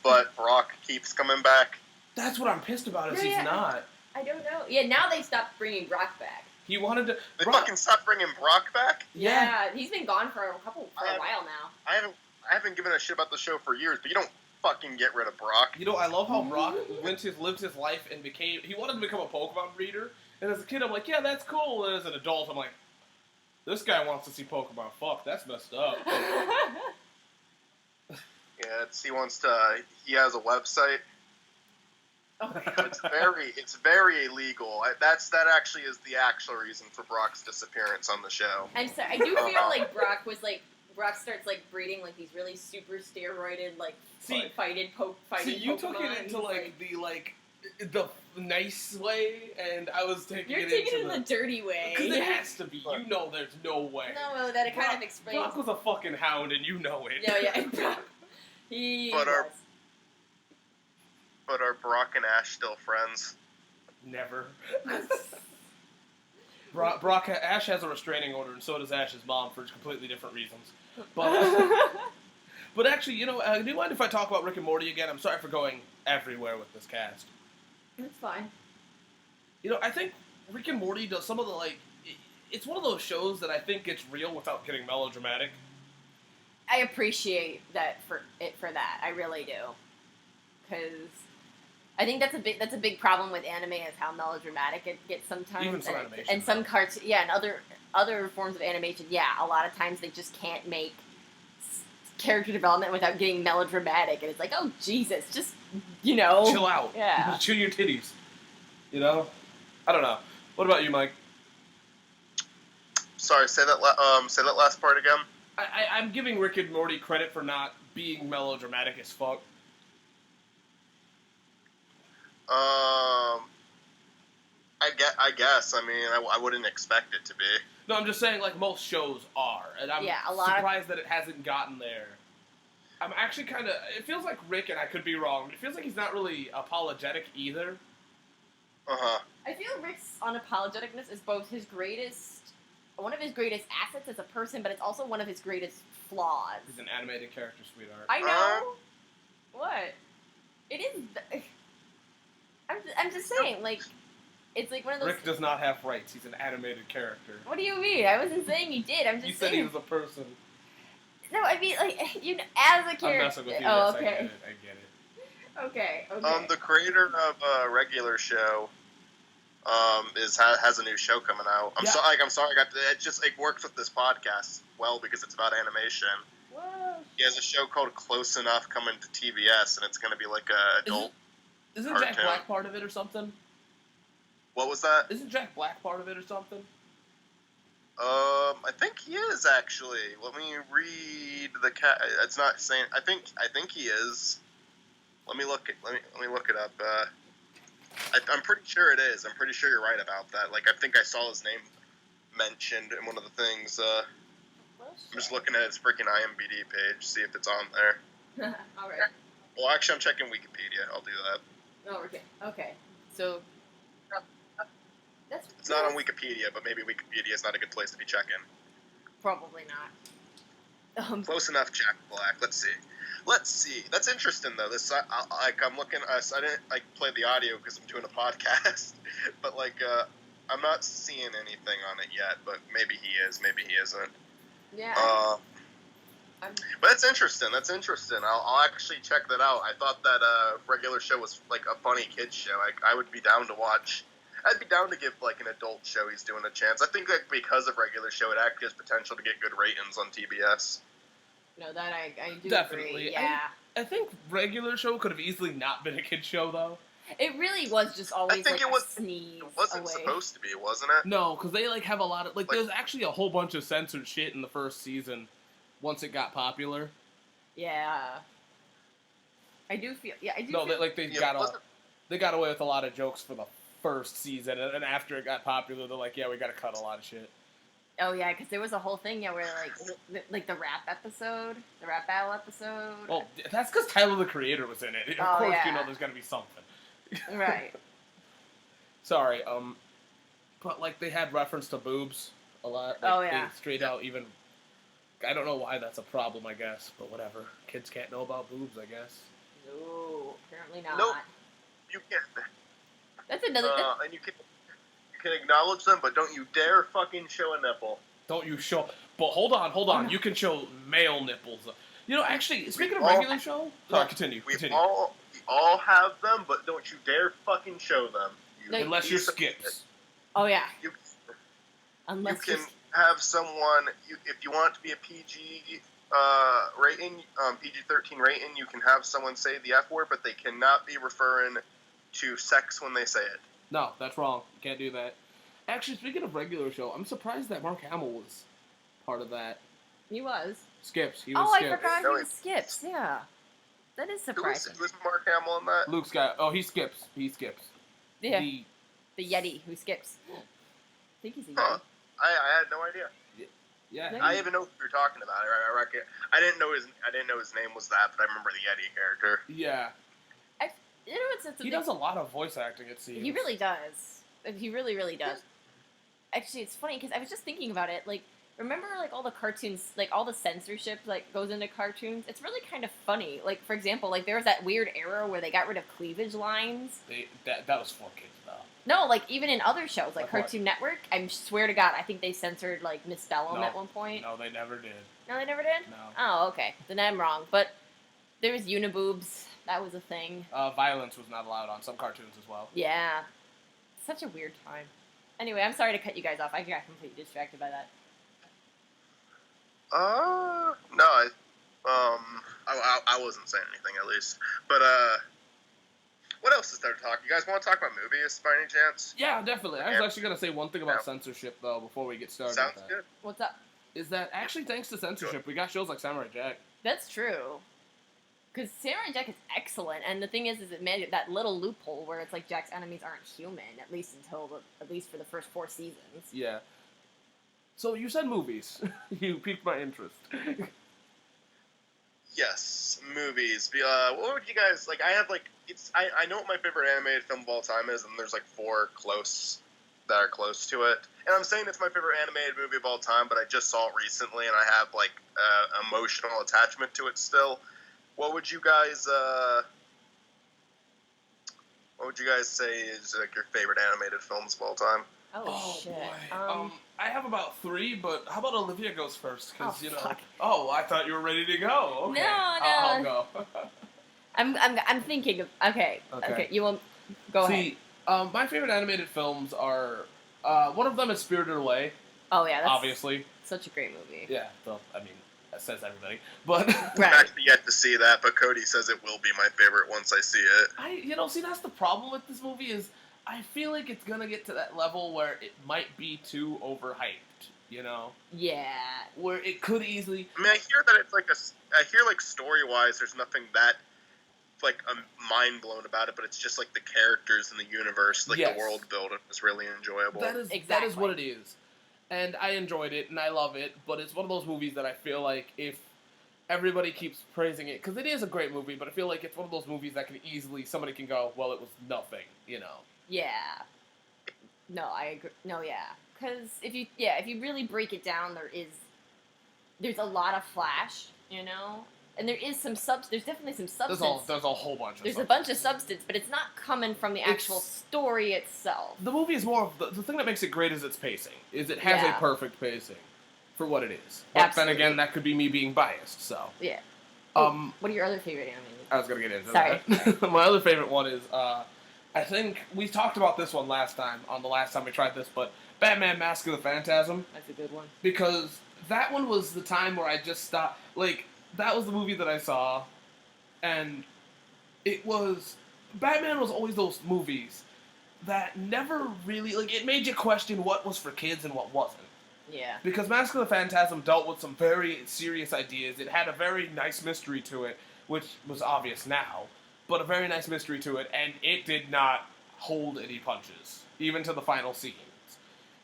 but Brock keeps coming back? That's what I'm pissed about. Is Yeah, he's yeah. not. I don't know. Yeah, now they stopped bringing Brock back. He wanted to. They Brock- fucking stopped bringing Brock back. Yeah. He's been gone for a while now. I haven't given a shit about the show for years, but you don't fucking get rid of Brock. I love how Brock lived his life and he wanted to become a Pokemon breeder. And as a kid, I'm like, yeah, that's cool. And as an adult, I'm like, this guy wants to see Pokemon. Fuck, that's messed up. Yeah, he has a website. It's very illegal. That actually is the actual reason for Brock's disappearance on the show. I'm sorry. I do feel like Brock starts breeding these really super steroided fighting See, you Pokemon. took it into the nice way, and I was taking You're it taking into it in the dirty way. Because it has to be. There's no way. No, that it kind of explains. Brock was a fucking hound, and you know it. Yeah. He But was. But are Brock and Ash still friends? Never. Ash has a restraining order, and so does Ash's mom for completely different reasons. But actually, do you mind if I talk about Rick and Morty again? I'm sorry for going everywhere with this cast. That's fine. I think Rick and Morty does some of the it's one of those shows that I think gets real without getting melodramatic. I appreciate that for that. I really do, because I think that's a big problem with anime is how melodramatic it gets sometimes. Even some animation. And some cartoons, and other forms of animation. Yeah, a lot of times they just can't make character development without getting melodramatic, and it's like, oh Jesus, just chill out. Yeah. Chew your titties. I don't know. What about you, Mike? Sorry, say that last part again. I'm giving Rick and Morty credit for not being melodramatic as fuck. I guess. I mean, I wouldn't expect it to be. No, I'm just saying, most shows are, and I'm surprised that it hasn't gotten there. I'm actually kind of. It feels like Rick, and I could be wrong, but it feels like he's not really apologetic either. I feel Rick's unapologeticness is both one of his greatest assets as a person, but it's also one of his greatest flaws. He's an animated character, sweetheart. I know. What? It is. I'm just saying, it's one of those. Rick does not have rights. He's an animated character. What do you mean? I wasn't saying he did. I'm just You said saying. he was a person. No, I mean, as a character. I'm messing with you. Oh, yes, okay. I get it. Okay. The creator of a regular show, has a new show coming out. I'm sorry. It works with this podcast well because it's about animation. Whoa. He has a show called Close Enough coming to TBS, and it's going to be like a adult. Isn't Jack cartoon. Black part of it or something? What was that? Isn't Jack Black part of it or something? I think he is actually. Let me read the cat. It's not saying. I think he is. Let me look it up. I'm pretty sure it is. I'm pretty sure you're right about that. Like I think I saw his name mentioned in one of the things. I'm just looking at his freaking IMDb page, see if it's on there. All right. Well, actually, I'm checking Wikipedia. I'll do that. Oh, okay. Okay. So that's It's not on Wikipedia, but maybe Wikipedia is not a good place to be checking. probably not. Close enough, Jack Black. Let's see. That's interesting though. This I'm looking. I didn't play the audio because I'm doing a podcast, but I'm not seeing anything on it yet. But maybe he is. Maybe he isn't. Yeah. But that's interesting. I'll actually check that out. I thought that regular show was like a funny kids show. I would be down to watch. I'd be down to give like an adult show he's doing a chance. I think that because of regular show, it actually has potential to get good ratings on TBS. No, that I do Definitely. agree. Yeah. I think regular show could have easily not been a kid show though. It really was just always I think like it was. a sneeze It wasn't away. supposed to be, wasn't it? No, because they have a lot of there's actually a whole bunch of censored shit in the first season. Once it got popular. Yeah. I do feel. Yeah, I do. No, feel, they got away with a lot of jokes for the first season, and after it got popular, they're like, yeah, we got to cut a lot of shit. Oh yeah, because there was a whole thing, yeah, where like the rap episode, the rap battle episode. Well, that's because Tyler the Creator was in it. Of Oh, course, yeah. you know there's gonna be something. Right. Sorry, but they had reference to boobs a lot. Oh, yeah. They straight out even. I don't know why that's a problem. I guess, but whatever. Kids can't know about boobs. I guess. No, apparently not. Nope. You can. That's another. And you can acknowledge them, but don't you dare fucking show a nipple. Don't you show? But hold on. Oh, no. You can show male nipples. You know, actually, speaking of all- regular show, sorry, continue. We all have them, but don't you dare fucking show them. No, Unless you're skips. Oh yeah. You Unless can you're- have someone, if you want it to be a PG rating, PG-13 rating, you can have someone say the F word, but they cannot be referring to sex when they say it. No, that's wrong. You can't do that. Actually, speaking of regular show, I'm surprised that Mark Hamill was part of that. He was. Skips. He was Oh, I Skips. forgot he No, was Skips. Yeah. That is surprising. Who was Mark Hamill in that? Luke Skywalker. Oh, he skips. He skips. Yeah. The- The Yeti who skips. I think he's a Huh. Yeti. I had no idea. yeah. I even know who you're talking about. I reckon. I didn't know his name was that, but I remember the Yeti character. Yeah. You know what's something? He does a lot of voice acting, it seems. He really does. He really, really does. Actually, it's funny because I was just thinking about it. Like, remember, like all the cartoons, like all the censorship, like goes into cartoons. It's really kind of funny. Like, for example, like there was that weird era where they got rid of cleavage lines. That was for kids, though. No, like even in other shows, like Like what? Cartoon Network. I swear to God, I think they censored like Miss Bellum No. at one point. No, they never did. No, they never did. No. Oh, okay. Then I'm wrong. But there was Uniboobs. That was a thing. Violence was not allowed on some cartoons as well. Yeah. Such a weird time. Anyway, I'm sorry to cut you guys off. I got completely distracted by that. No, I wasn't saying anything at least. But what else is there to talk? You guys want to talk about movies by any chance? Yeah, definitely. I was Yeah. actually going to say one thing about Yeah. censorship, though, before we get started. Sounds with that. good. What's up? Is that actually thanks to censorship, we got shows like Samurai Jack. That's true. Because Samurai Jack is excellent, and the thing is it made that little loophole where it's like Jack's enemies aren't human, at least for the first 4 seasons. Yeah. So you said movies. You piqued my interest. Yes, movies. What would you guys like? I have like I know what my favorite animated film of all time is, and there's like 4 that are close to it. And I'm saying it's my favorite animated movie of all time, but I just saw it recently, and I have like emotional attachment to it still. What would you guys say is like your favorite animated films of all time? Oh, shit. boy. I have about 3, but how about Olivia goes first? Because Oh, fuck. Oh, I thought you were ready to go. Okay. No, I'll go. I'm thinking of okay. Okay. You will go ahead. See, my favorite animated films are one of them is Spirited Away, Oh yeah, that's obviously. such a great movie. Yeah, so I mean, that says everything. But I've Right. actually yet to see that, but Cody says it will be my favorite once I see it. see, that's the problem with this movie is I feel like it's gonna get to that level where it might be too overhyped, you know, Yeah. where it could easily. I mean, I hear that it's like I hear like story wise, there's nothing that like mind blown about it, but it's just like the characters in the universe, like Yes. the world building is really enjoyable. That is Exactly. what it is, and I enjoyed it and I love it. But it's one of those movies that I feel like if everybody keeps praising it, because it is a great movie, but I feel like it's one of those movies that can easily somebody can go, well, it was nothing, you know. Yeah. No, I agree. No, yeah. Because if you really break it down, there's a lot of flash, you know, and there's definitely some substance. There's a whole bunch of There's stuff. a bunch of substance, but it's not coming from the actual story itself. The movie is more of the thing that makes it great is its pacing. Is it has Yeah. a perfect pacing for what it is. But Absolutely. then again, that could be me being biased. So Yeah. um, What are your other favorite animated? I was gonna get into Sorry. that. My other favorite one is I think we talked about this one last time we tried this, but Batman: Mask of the Phantasm, That's a good one. because that one was the time where I just stopped. Like that was the movie that I saw, and it was Batman was always those movies that never really like it made you question what was for kids and what wasn't. Yeah. Because Mask of the Phantasm dealt with some very serious ideas. It had a very nice mystery to it, which was obvious now, but a very nice mystery to it, and it did not hold any punches, even to the final scenes.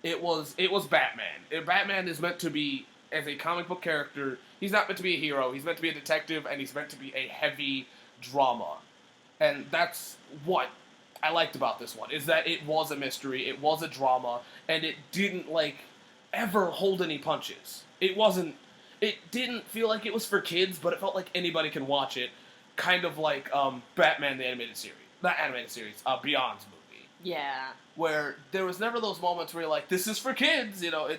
It was Batman. Batman is meant to be, as a comic book character, he's not meant to be a hero. He's meant to be a detective, and he's meant to be a heavy drama. And that's what I liked about this one, is that it was a mystery, it was a drama, and it didn't, ever hold any punches. It didn't feel like it was for kids, but it felt like anybody can watch it. Kind of like Batman the Animated Series. Not Animated Series, Beyond's movie. Yeah. Where there was never those moments where you're like, this is for kids, you know,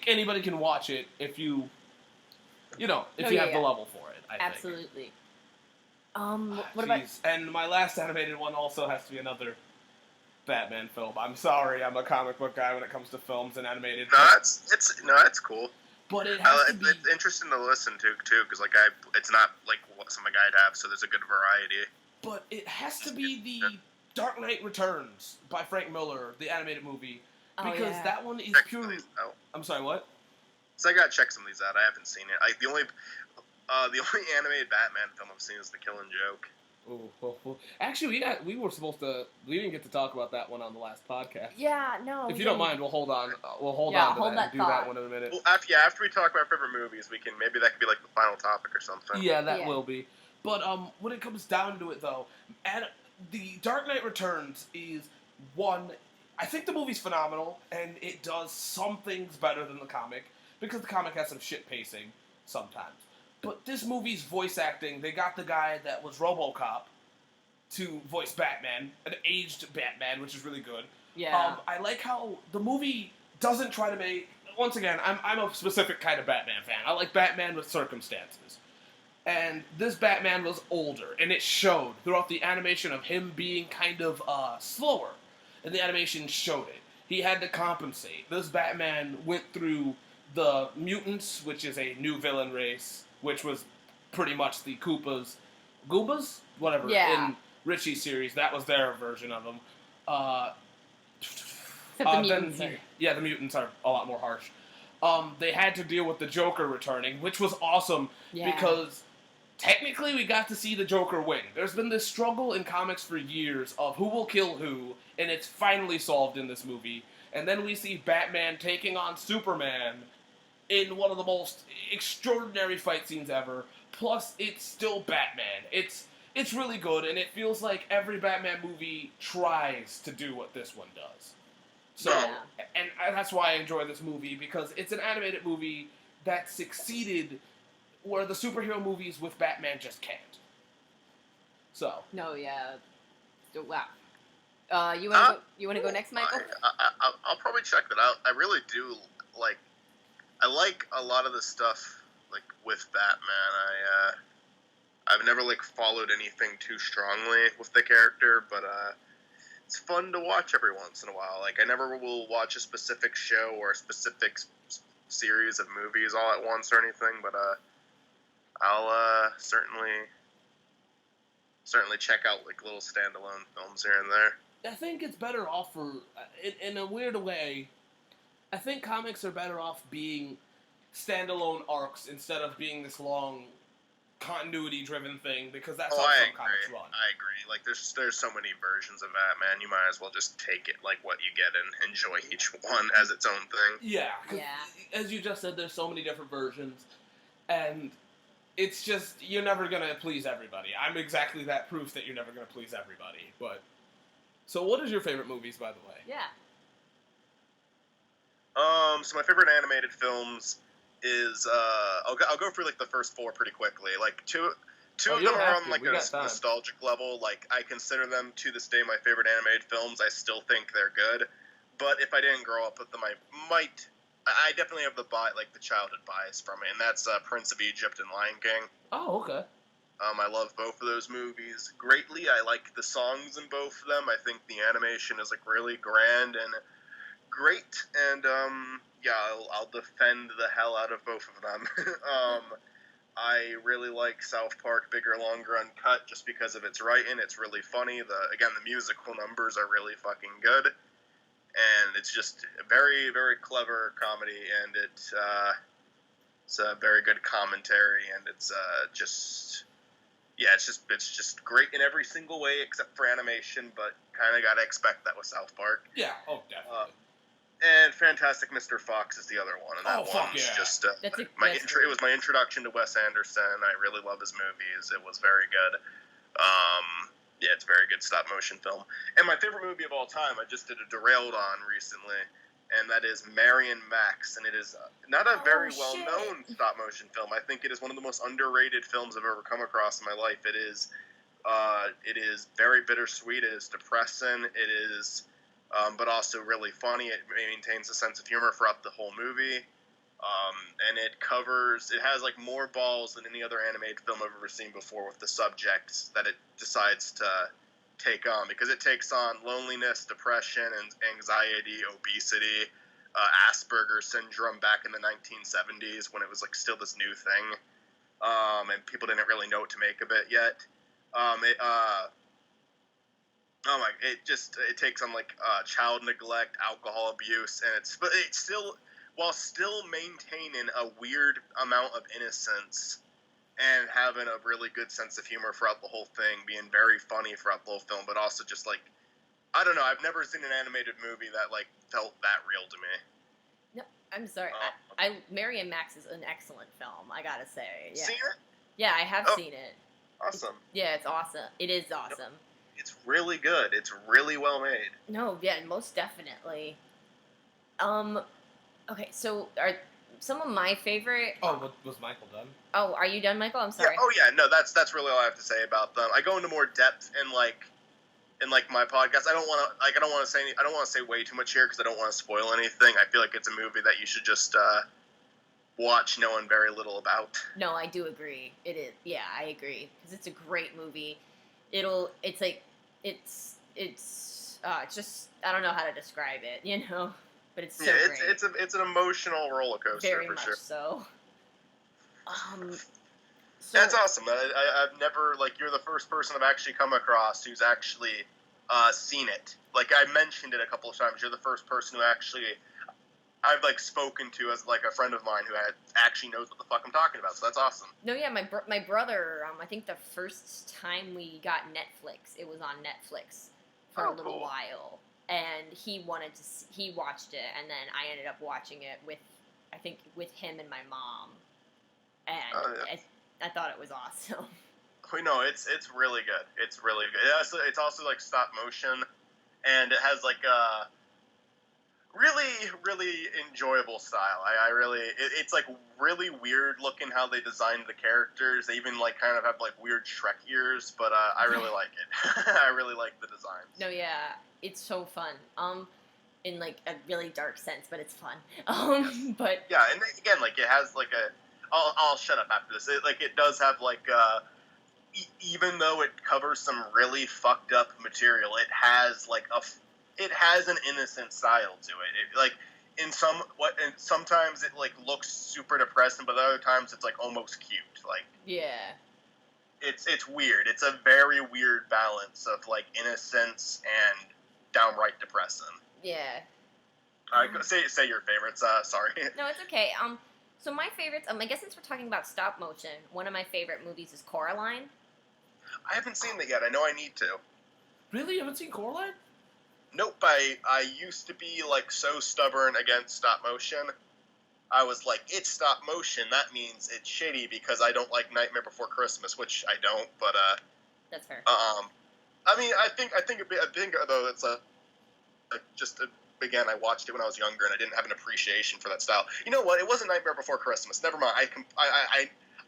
anybody can watch it if you have the level for it, I think. Absolutely. What about... And my last animated one also has to be another Batman film. I'm sorry, I'm a comic book guy when it comes to films and animated. No, it's cool. But it has to be... It's interesting to listen to too, because it's not like what something I'd have, so there's a good variety. But it has to be the Dark Knight Returns by Frank Miller, the animated movie, because that one is Check pure. some of these out. I'm sorry, what? So I gotta check some of these out. I haven't seen it. The only animated Batman film I've seen is The Killing Joke. Oh. Actually, we didn't get to talk about that one on the last podcast. Yeah, no. If you don't mind, we'll hold on. We'll hold Yeah, on to hold that that and do thought. that one in a minute. Well, after we talk about favorite movies, maybe that could be like the final topic or something. Yeah, that Yeah. will be. But when it comes down to it, though, the Dark Knight Returns is one. I think the movie's phenomenal, and it does some things better than the comic, because the comic has some shit pacing sometimes. But this movie's voice acting, they got the guy that was RoboCop to voice Batman, an aged Batman, which is really good. Yeah. I like how the movie doesn't try to make... Once again, I'm a specific kind of Batman fan. I like Batman with circumstances. And this Batman was older, and it showed throughout the animation of him being kind of slower. And the animation showed it. He had to compensate. This Batman went through the mutants, which is a new villain race, which was pretty much the Goombas, whatever, Yeah. in Richie's series. That was their version of them. Except the mutants are... The mutants are a lot more harsh. They had to deal with the Joker returning, which was awesome because technically we got to see the Joker win. There's been this struggle in comics for years of who will kill who, and it's finally solved in this movie. And then we see Batman taking on Superman in one of the most extraordinary fight scenes ever. Plus, it's still Batman. It's really good, and it feels like every Batman movie tries to do what this one does. So, and that's why I enjoy this movie, because it's an animated movie that succeeded where the superhero movies with Batman just can't. So. No, yeah. Wow. You want to go next, Michael? I'll probably check that out. I really do like. I like a lot of the stuff with Batman. I've never followed anything too strongly with the character, but it's fun to watch every once in a while. I never will watch a specific show or a specific series of movies all at once or anything, but I'll certainly check out like little standalone films here and there. I think it's better off for, in a weird way, I think comics are better off being standalone arcs instead of being this long continuity-driven thing, because that's how some comics run. I agree. Like, there's so many versions of Batman. You might as well just take it like what you get and enjoy each one as its own thing. Yeah, as you just said, there's so many different versions, and it's just, you're never gonna please everybody. I'm exactly that proof that you're never gonna please everybody. But so, what is your favorite movies, by the way? Yeah. So my favorite animated films is I'll go through like the first four pretty quickly. Like two of them are on like a nostalgic level. Like, I consider them to this day my favorite animated films. I still think they're good, but if I didn't grow up with them, I definitely have the childhood bias from it, and that's Prince of Egypt and Lion King. Oh, okay. I love both of those movies greatly. I like the songs in both of them. I think the animation is like really grand and great, and I'll defend the hell out of both of them. I really like South Park Bigger, Longer, Uncut just because of its writing. It's really funny. The musical numbers are really fucking good, and it's just a very, very clever comedy, and it's a very good commentary, and it's just great in every single way except for animation, but kind of gotta expect that with South Park. Yeah, definitely. And Fantastic Mr. Fox is the other one, and that one's just it was my introduction to Wes Anderson. I really love his movies. It was very good. It's a very good stop motion film. And my favorite movie of all time, I just did a derailed on recently, and that is Marion Max, and it is not a very well known stop motion film. I think it is one of the most underrated films I've ever come across in my life. It is very bittersweet. It is depressing. It is. But also really funny. It maintains a sense of humor throughout the whole movie, and it has like more balls than any other animated film I've ever seen before with the subjects that it decides to take on, because it takes on loneliness, depression, and anxiety, obesity, Asperger's syndrome back in the 1970s when it was like still this new thing, and people didn't really know what to make of it yet. It takes on like child neglect, alcohol abuse, and it's still, while still maintaining a weird amount of innocence and having a really good sense of humor throughout the whole thing, being very funny throughout the whole film, but also just like, I don't know, I've never seen an animated movie that like felt that real to me. No, I'm sorry. Marion Max is an excellent film, I gotta say. Yeah. Seen it? Yeah, I have seen it. Awesome. It's awesome. It is awesome. It's really good. It's really well made. No, yeah, most definitely. Okay, so are some of my favorite... Oh, was Michael done? Oh, are you done, Michael? I'm sorry. No, that's really all I have to say about them. I go into more depth in my podcast. I don't want to say way too much here because I don't want to spoil anything. I feel like it's a movie that you should just watch knowing very little about. No, I do agree. It is. Yeah, I agree, because it's a great movie. It's just, I don't know how to describe it, but it's so great. It's an emotional roller coaster. Very for much sure. So that's awesome. I've never, you're the first person I've actually come across who's actually seen it. Like, I mentioned it a couple of times. You're the first person who I've spoken to as a friend of mine who actually knows what the fuck I'm talking about. So that's awesome. No, yeah, my brother. I think the first time we got Netflix, it was on Netflix for a little while, and he watched it, and then I ended up watching it with him and my mom, and I thought it was awesome. No, it's really good. It's really good. It's also stop motion, and it has a really, really enjoyable style. It's really weird looking how they designed the characters. They even kind of have weird Shrek ears, but I really like it. I really like the design. No, yeah, it's so fun. In a really dark sense, but it's fun. Yes. But yeah, and again, it has I'll shut up after this. It does have even though it covers some really fucked up material, it has an innocent style to it. and sometimes it like looks super depressing, but other times it's like almost cute. Like Yeah. it's weird. It's a very weird balance of like innocence and downright depressing. Yeah. Say your favorites. Sorry. No, it's okay. So my favorites. I guess since we're talking about stop motion, one of my favorite movies is Coraline. I haven't seen that yet. I know I need to. Really? You haven't seen Coraline? Nope. I used to be like so stubborn against stop motion. I was like, it's stop motion. That means it's shitty because I don't like Nightmare Before Christmas, which I don't. But That's fair. I mean, I think though it's again, I watched it when I was younger and I didn't have an appreciation for that style. You know what? It wasn't Nightmare Before Christmas. Never mind.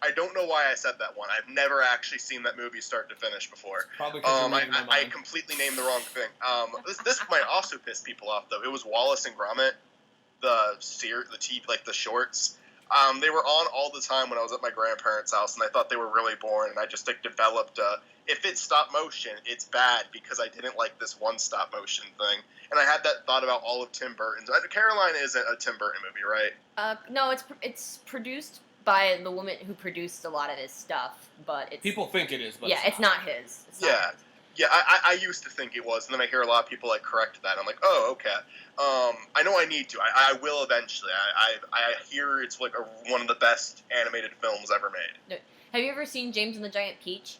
I don't know why I said that one. I've never actually seen that movie start to finish before. Probably because I completely named the wrong thing. This might also piss people off though. It was Wallace and Gromit, the shorts. They were on all the time when I was at my grandparents' house, and I thought they were really boring. And I just like developed if it's stop motion, it's bad because I didn't like this one stop motion thing. And I had that thought about all of Tim Burton's. Caroline isn't a Tim Burton movie, right? No, it's produced by the woman who produced a lot of his stuff, but it's People think it is, but yeah, it's not his. It's not Yeah. his. Yeah, I used to think it was, and then I hear a lot of people like correct that. I'm like, oh, okay. I know I need to. I will eventually. I hear it's like one of the best animated films ever made. Have you ever seen James and the Giant Peach?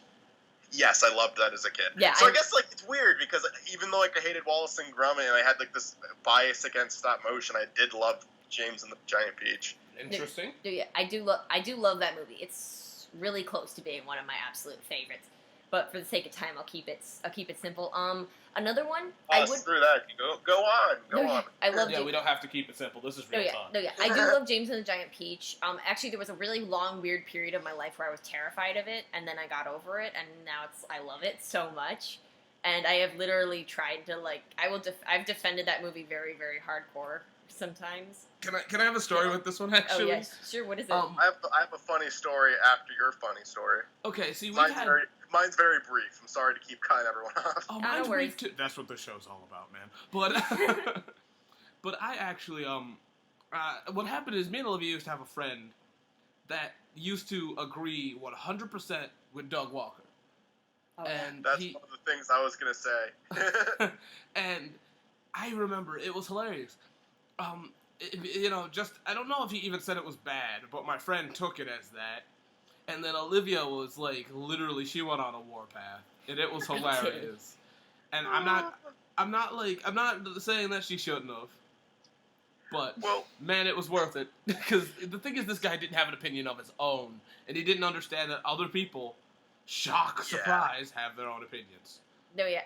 Yes, I loved that as a kid. Yeah, So I guess like it's weird because even though like I hated Wallace and Gromit and I had like this bias against stop motion, I did love James and the Giant Peach. Interesting. I do love that movie. It's really close to being one of my absolute favorites. But for the sake of time, I'll keep it simple. Another one. Screw that. Go on. I love. Yeah, we don't have to keep it simple. This is real talk. I do love James and the Giant Peach. Actually, there was a really long, weird period of my life where I was terrified of it, and then I got over it, and now I love it so much. And I have literally tried to I've defended that movie very, very hardcore sometimes. Can I have a story with this one actually? Oh yes, sure. What is it? I have a funny story after your funny story. Okay, see, Mine's very brief. I'm sorry to keep cutting everyone off. Oh, no mine's worries. brief too. That's what the show's all about, man. But but I actually what happened is me and Olivia used to have a friend that used to agree 100% with Doug Walker. Oh, And That's one of the things I was gonna say. and I remember it was hilarious. Just I don't know if he even said it was bad, but my friend took it as that. And then Olivia was like, literally, she went on a warpath, and it was hilarious. And I'm not saying that she shouldn't have, but man, it was worth it because the thing is, this guy didn't have an opinion of his own, and he didn't understand that other people, surprise, have their own opinions. No, yeah,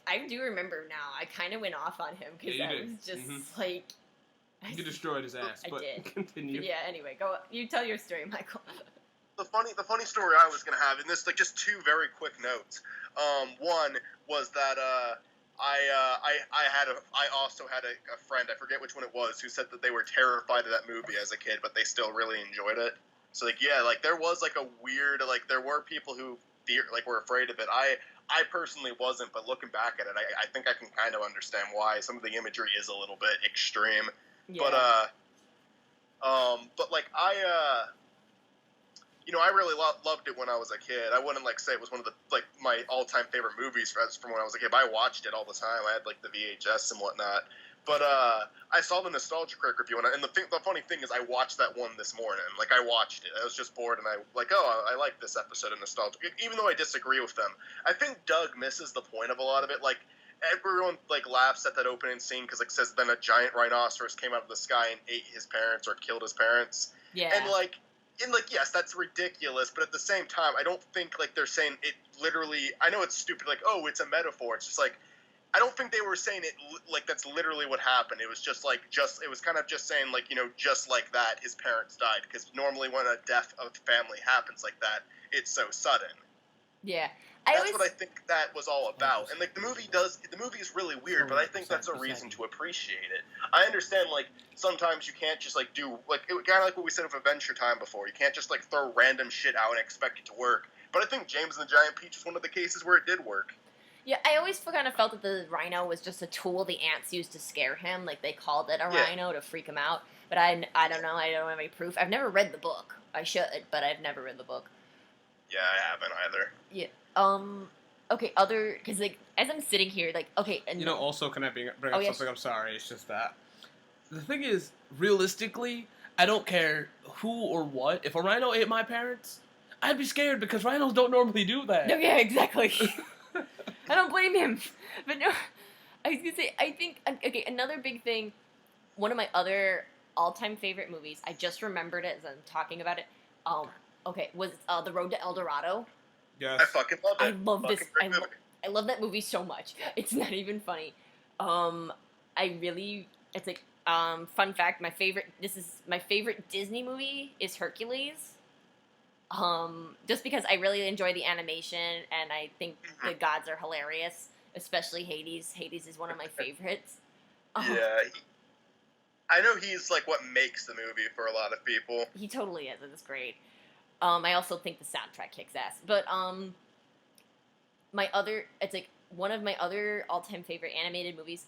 I do remember now. I kind of went off on him because I was just like. You destroyed his ass, but did. Continue. Yeah. Anyway, go. You tell your story, Michael. The funny story I was gonna have, and this like just two very quick notes. One was that I also had a friend, I forget which one it was, who said that they were terrified of that movie as a kid, but they still really enjoyed it. So like there was like a weird there were people who were afraid of it. I personally wasn't, but looking back at it, I think I can kind of understand why. Some of the imagery is a little bit extreme. Yeah. But like I really loved it when I was a kid. I wouldn't say it was one of the my all-time favorite movies from when I was a kid. But I watched it all the time. I had the VHS and whatnot. But I saw the Nostalgia Critic review, and the funny thing is, I watched that one this morning. I watched it. I was just bored, and I like this episode of Nostalgia. Even though I disagree with them, I think Doug misses the point of a lot of it. Everyone laughs at that opening scene because it says then a giant rhinoceros came out of the sky and ate his parents or killed his parents. Yeah. And yes, that's ridiculous, but at the same time, I don't think they're saying it literally. I know it's stupid, it's a metaphor. It's just I don't think they were saying it that's literally what happened. It was it was kind of just saying just like that, his parents died, because normally when a death of family happens like that, it's so sudden. Yeah. That's what I think that was all about. And the movie is really weird, but I think that's a reason to appreciate it. I understand sometimes you can't just do kind of like what we said with Adventure Time before. You can't just throw random shit out and expect it to work. But I think James and the Giant Peach was one of the cases where it did work. Yeah, I always kind of felt that the rhino was just a tool the ants used to scare him. Like, they called it a Yeah. rhino to freak him out. But I don't know. I don't have any proof. I've never read the book. I should, but I've never read the book. Yeah, I haven't either. Yeah. Okay, because, like, as I'm sitting here, like, okay. And Also, can I bring up Oh, yeah, something? I'm sorry, it's just that. The thing is, realistically, I don't care who or what. If a rhino ate my parents, I'd be scared because rhinos don't normally do that. No, yeah, exactly. I don't blame him. But no, I was going to say, I think, okay, another big thing, one of my other all-time favorite movies, I just remembered it as I'm talking about it, was The Road to El Dorado. Yes. I fucking love it. I love Fucking this. great movie. I love that movie so much. It's not even funny. It's like, fun fact, my favorite Disney movie is Hercules. Just because I really enjoy the animation and I think the gods are hilarious, especially Hades. Hades is one of my favorites. Yeah. I know he's like what makes the movie for a lot of people. He totally is. It's great. I also think the soundtrack kicks ass. But it's like one of my other all-time favorite animated movies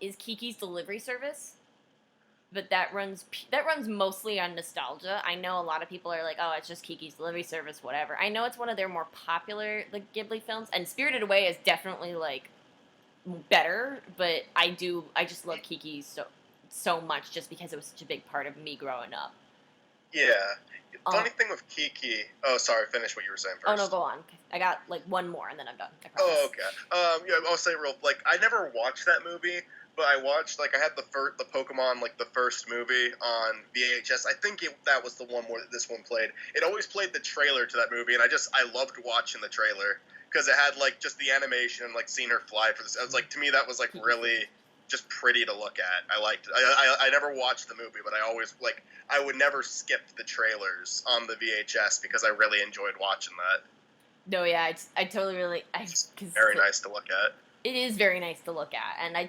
is Kiki's Delivery Service. But that runs mostly on nostalgia. I know a lot of people are like, oh, it's just Kiki's Delivery Service, whatever. I know it's one of their more popular like Ghibli films, and Spirited Away is definitely like better. But I just love Kiki so much just because it was such a big part of me growing up. Yeah. Funny thing with Kiki. Oh, sorry. Finish what you were saying first. Oh no, go on. I got like one more, and then I'm done. Oh, okay. Yeah, I'll say I never watched that movie, but I watched I had the Pokemon the first movie on VHS. I think that was the one where this one played. It always played the trailer to that movie, and I loved watching the trailer because it had just the animation and seeing her fly for this. I was to me that was really just pretty to look at. I liked it. I never watched the movie, but I always I would never skip the trailers on the VHS because I really enjoyed watching that. No, yeah, I totally really. Very nice to look at. It is very nice to look at, and I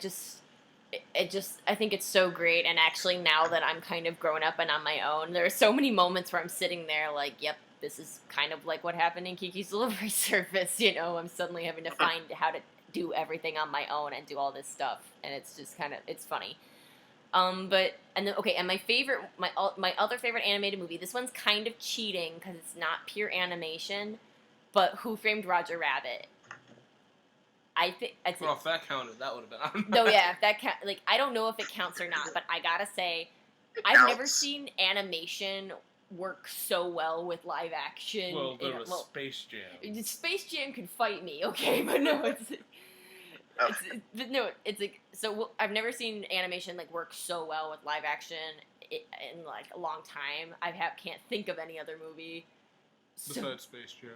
think it's so great. And actually, now that I'm kind of grown up and on my own, there are so many moments where I'm sitting there yep, this is kind of like what happened in Kiki's Delivery Service. I'm suddenly having to find how to do everything on my own and do all this stuff, and it's just it's funny. And my other favorite animated movie. This one's kind of cheating because it's not pure animation, but Who Framed Roger Rabbit. I think if that counted, that would have been. No, yeah, if that I don't know if it counts or not, but I gotta say, I've never seen animation work so well with live action. Well, there was Space Jam. Space Jam could fight me, okay, but no, I've never seen animation work so well with live action in a long time. Can't think of any other movie besides Space Jam.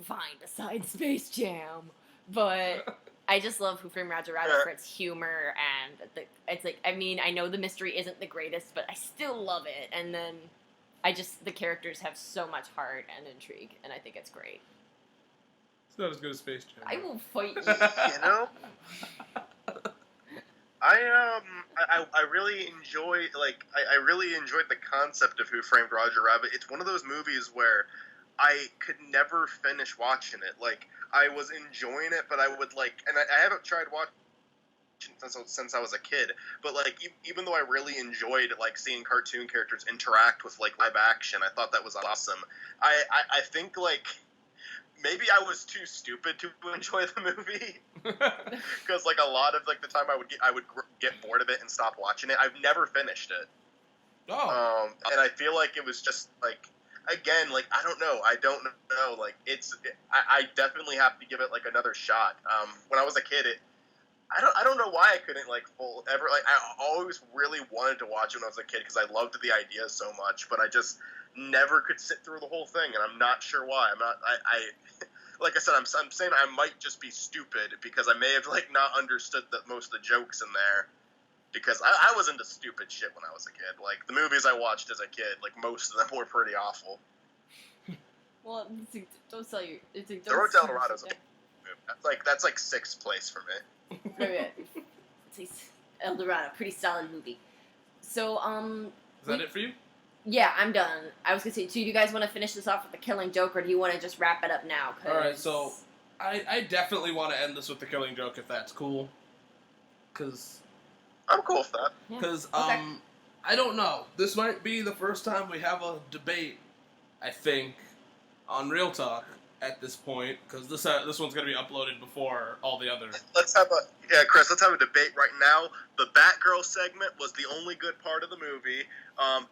Fine, besides Space Jam, but I just love Who Framed Roger Rabbit for its humor and I know the mystery isn't the greatest, but I still love it, and then the characters have so much heart and intrigue, and I think it's great. It's not as good as Space Jam. I will fight you. I really enjoy I really enjoyed the concept of Who Framed Roger Rabbit. It's one of those movies where I could never finish watching it. I was enjoying it, but I would and I haven't tried watching since I was a kid, but even though I really enjoyed seeing cartoon characters interact with live action, I thought that was awesome. I think maybe I was too stupid to enjoy the movie because a lot of the time I would get bored of it and stop watching it. I've never finished it. Oh. And I feel it was just again, I don't know. I definitely have to give it another shot. When I was a kid, I don't know why I couldn't I always really wanted to watch it when I was a kid because I loved the idea so much, but I just never could sit through the whole thing, and I'm not sure why. Like I said, I'm saying I might just be stupid because I may have not understood most of the jokes in there. Because I was into stupid shit when I was a kid. The movies I watched as a kid, most of them were pretty awful. Well, don't sell your... The Road to El Dorado is a movie. That's 6th place for me. Oh, yeah. El Dorado, pretty solid movie. So, Is that it for you? Yeah, I'm done. I was gonna say, do you guys want to finish this off with the Killing Joke, or do you want to just wrap it up now? Alright, so I definitely want to end this with the Killing Joke if that's cool. Cause I'm cool with that. Yeah. Because, Okay. I don't know. This might be the first time we have a debate, I think, on Real Talk at this point, because this one's going to be uploaded before all the other... Chris, let's have a debate right now. The Batgirl segment was the only good part of the movie.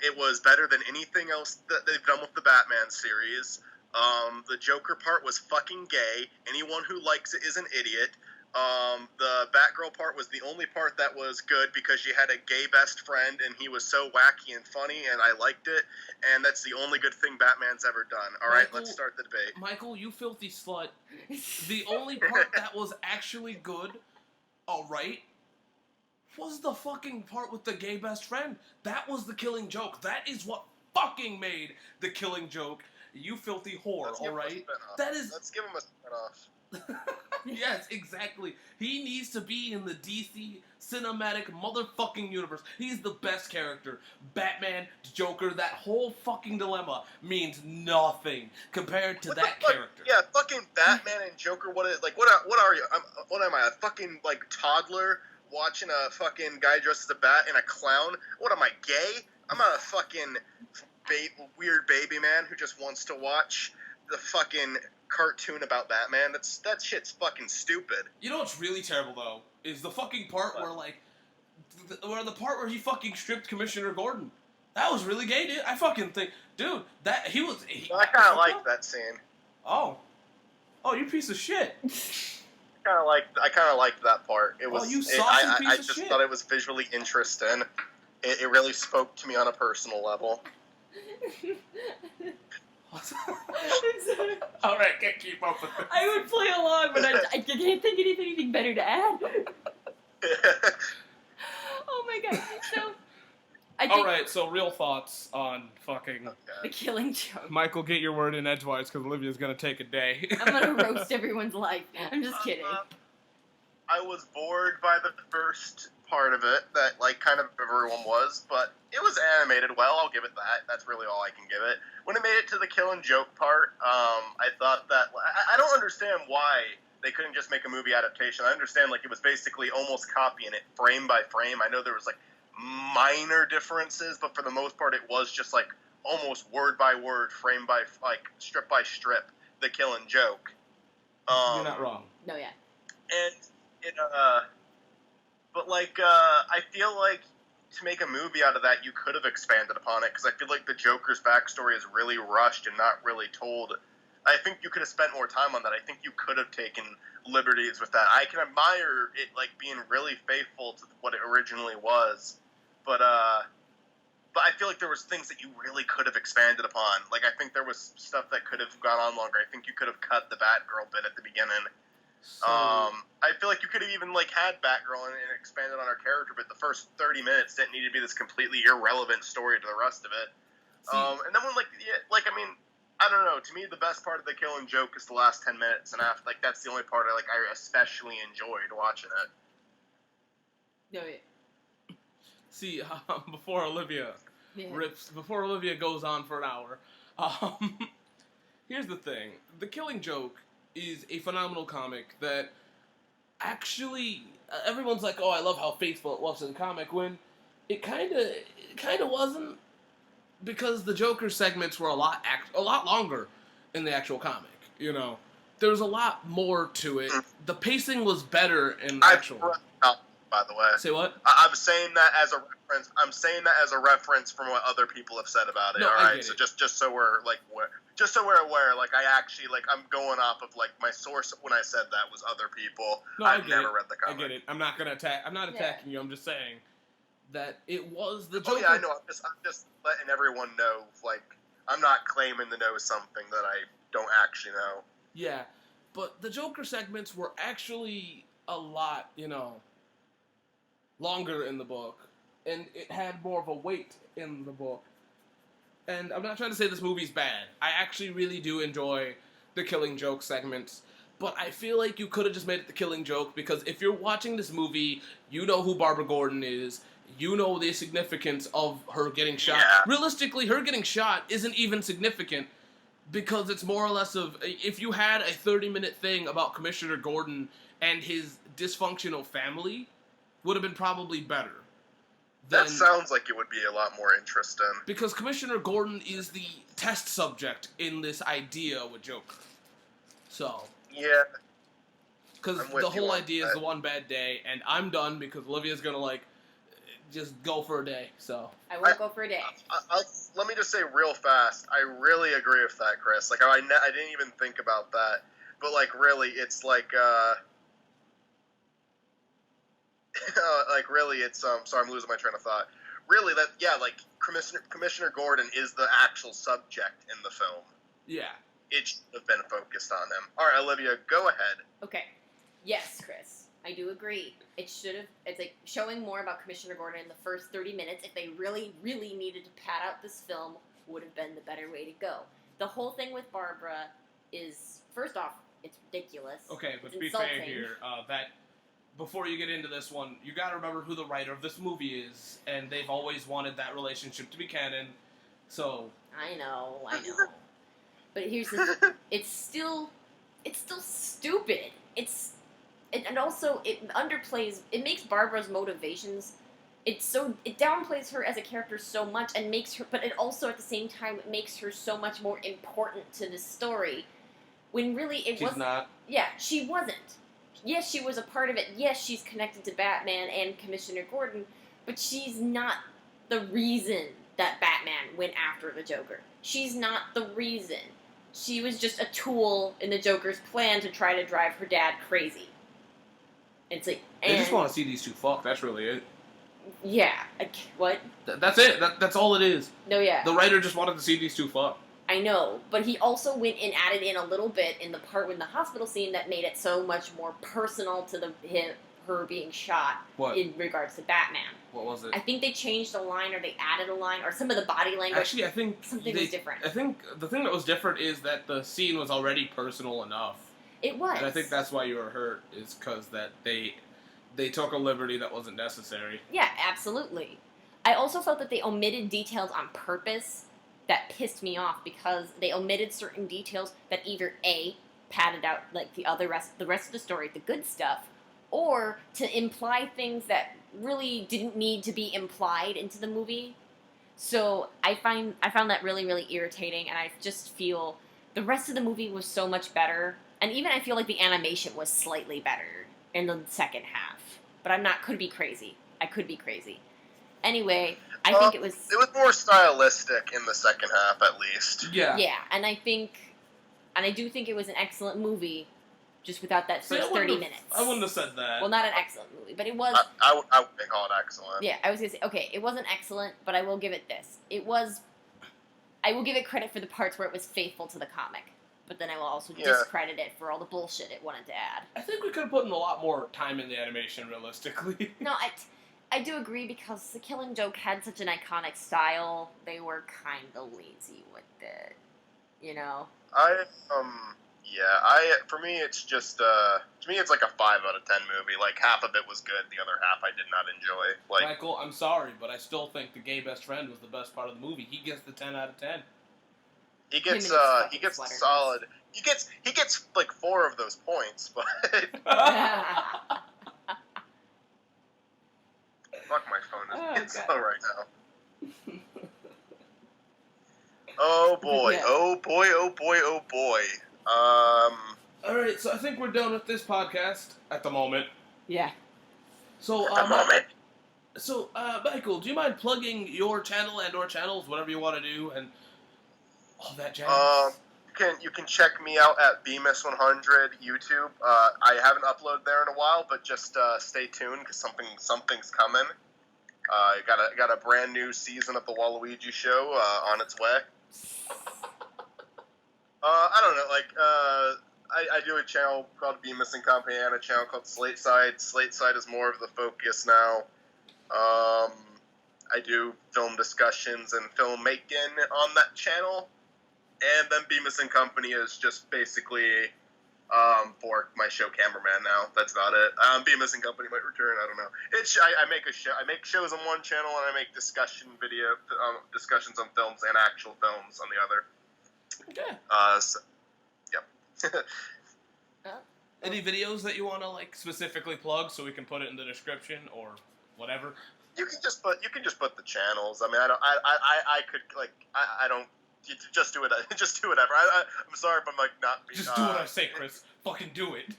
It was better than anything else that they've done with the Batman series. The Joker part was fucking gay. Anyone who likes it is an idiot. The Batgirl part was the only part that was good because she had a gay best friend and he was so wacky and funny and I liked it, and that's the only good thing Batman's ever done. Alright, let's start the debate. Michael, you filthy slut. The only part that was actually good, alright, was the fucking part with the gay best friend. That was the Killing Joke. That is what fucking made the Killing Joke. You filthy whore, alright? Let's give him a spin-off. Yes, exactly. He needs to be in the DC cinematic motherfucking universe. He's the best character. Batman, Joker, that whole fucking dilemma means nothing compared to that character. Yeah, fucking Batman and Joker. What are you? What am I? A fucking toddler watching a fucking guy dressed as a bat and a clown? What am I, gay? I'm not a fucking weird baby man who just wants to watch the fucking cartoon about Batman. That shit's fucking stupid. You know what's really terrible though is the fucking part where the part where he fucking stripped Commissioner Gordon. That was really gay, dude. I fucking think, dude, that he was. I kind of liked that scene. Oh, you piece of shit. I kind of liked that part. It was. You saucy piece I of just shit. thought it was visually interesting. It really spoke to me on a personal level. Alright, can't keep up with this. I would play along, but I can't think of anything better to add. Oh my god. So, I think Alright, so real thoughts on fucking... the Killing Joke. Michael, get your word in edgewise, because Olivia's gonna take a day. I'm gonna roast everyone's life. I'm just kidding. I was bored by the first part of it, that kind of everyone was, but it was animated well. I'll give it that. That's really all I can give it. When it made it to the Killing Joke part, I thought that I don't understand why they couldn't just make a movie adaptation. I understand it was basically almost copying it frame by frame. I know there was minor differences, but for the most part, it was just almost word by word, frame by strip by strip, the Killing Joke. You're not wrong. No, yeah. And it but I feel like to make a movie out of that, you could have expanded upon it, because I feel like the Joker's backstory is really rushed and not really told. I think you could have spent more time on that. I think you could have taken liberties with that. I can admire it being really faithful to what it originally was, but I feel like there was things that you really could have expanded upon. I think there was stuff that could have gone on longer. I think you could have cut the Batgirl bit at the beginning. So, I feel like you could have even had Batgirl and expanded on her character, but the first 30 minutes didn't need to be this completely irrelevant story to the rest of it. And then when I don't know. To me, the best part of the Killing Joke is the last 10 minutes, and after that's the only part I especially enjoyed watching it. No, yeah. see, before Olivia before Olivia goes on for an hour, here's the thing: the Killing Joke is a phenomenal comic that actually everyone's like, oh, I love how faithful it was to the comic, when it kind of wasn't, because the Joker segments were a lot longer in the actual comic. There was a lot more to it. The pacing was better in the actual. By the way, Say what? I'm saying that as a reference. I'm saying that as a reference from what other people have said about it. No, all I right, get so it. just so we're just so we're aware. I actually I'm going off of my source when I said that was other people. No, I I've get never it. read the comic. I get it. I'm not gonna attack. I'm not attacking you. I'm just saying that it was the Joker. Oh yeah, I know. I'm just letting everyone know. I'm not claiming to know something that I don't actually know. Yeah, but the Joker segments were actually a lot, longer in the book, and it had more of a weight in the book. And I'm not trying to say this movie's bad. I actually really do enjoy the Killing Joke segments, but I feel like you could have just made it the Killing Joke, because if you're watching this movie, you know who Barbara Gordon is, you know the significance of her getting shot. Yeah. Realistically, her getting shot isn't even significant because it's more or less of, if you had a 30-minute thing about Commissioner Gordon and his dysfunctional family, would have been probably better. That sounds like it would be a lot more interesting. Because Commissioner Gordon is the test subject in this idea with Joker. So. Yeah. Because the whole idea is the one bad day, and I'm done because Olivia's gonna, like, just go for a day, so. I won't go for a day. Let me just say real fast, I really agree with that, Chris. Like, I didn't even think about that. But, like, really, it's like, like, really, it's, sorry, I'm losing my train of thought. Really, like, Commissioner Gordon is the actual subject in the film. Yeah. It should have been focused on him. Alright, Olivia, go ahead. Okay. Yes, Chris. I do agree. It's like, showing more about Commissioner Gordon in the first 30 minutes, if they really, really needed to pad out this film, would have been the better way to go. The whole thing with Barbara is, first off, it's ridiculous. Okay, but it's to be insulting. fair here, that before you get into this one, you gotta remember who the writer of this movie is, and they've always wanted that relationship to be canon, so... I know. But here's the it's still stupid. And also it underplays, it makes Barbara's motivations, it downplays her as a character so much and makes her, but it also at the same time makes her so much more important to the story, when really She's not. Yeah, she wasn't. Yes, she was a part of it. Yes, she's connected to Batman and Commissioner Gordon, but she's not the reason that Batman went after the Joker. She's not the reason. She was just a tool in the Joker's plan to try to drive her dad crazy. It's like, They just want to see these two fuck, that's really it. Yeah, what? That's it, that's all it is. No, yeah. The writer just wanted to see these two fuck. I know, but he also went and added in a little bit in the part in the hospital scene that made it so much more personal to her being shot. What? In regards to Batman. What was it? I think they changed a line, or they added a line, or some of the body language. Actually, I think something was different. I think the thing that was different is that the scene was already personal enough. It was. And I think that's why you were hurt, is because that they took a liberty that wasn't necessary. Yeah, absolutely. I also felt that they omitted details on purpose that pissed me off, because they omitted certain details that either A, padded out like the rest of the story, the good stuff, or to imply things that really didn't need to be implied into the movie. So I found that really, really irritating, and I just feel the rest of the movie was so much better, and even I feel like the animation was slightly better in the second half. But could be crazy. I could be crazy. Anyway, I think it was more stylistic in the second half, at least. Yeah. Yeah, and I do think it was an excellent movie, just without that first 30 minutes. I wouldn't have said that. Well, not an excellent movie, but it was... I wouldn't call it excellent. Yeah, I was going to say, okay, it wasn't excellent, but I will give it this. I will give it credit for the parts where it was faithful to the comic, but then I will also discredit it for all the bullshit it wanted to add. I think we could have put in a lot more time in the animation, realistically. No, I do agree, because The Killing Joke had such an iconic style, they were kind of lazy with it, you know? For me, it's just, to me, it's like a 5 out of 10 movie. Like, half of it was good, the other half I did not enjoy. Like, Michael, I'm sorry, but I still think the gay best friend was the best part of the movie. He gets the 10 out of 10. He gets sweater. solid. He gets like 4 of those points, but fuck, my phone is slow right now. Oh boy, Yeah. oh boy, oh boy, oh boy. Alright, so I think we're done with this podcast at the moment. Yeah. So, At the moment. So, Michael, do you mind plugging your channel and or channels, whatever you want to do, and all that jazz? You can check me out at Bemis100 YouTube. I haven't uploaded there in a while, but just stay tuned, because something's coming. Got a brand new season of the Waluigi Show on its way. I don't know, like, I do a channel called Bemis and Company and a channel called Slate Side. Slate Side is more of the focus now. I do film discussions and filmmaking on that channel. And then Bemis and Company is just basically for my show cameraman now. That's about it. Bemis and Company might return. I don't know. I make a show. I make shows on one channel, and I make discussions on films and actual films on the other. Okay. So, yep. Any videos that you want to like specifically plug so we can put it in the description or whatever? You can just put the channels. I mean, I could like I don't. You just do it. Just do whatever. I'm sorry, but I'm like not. Just do what I say, Chris. Fucking do it.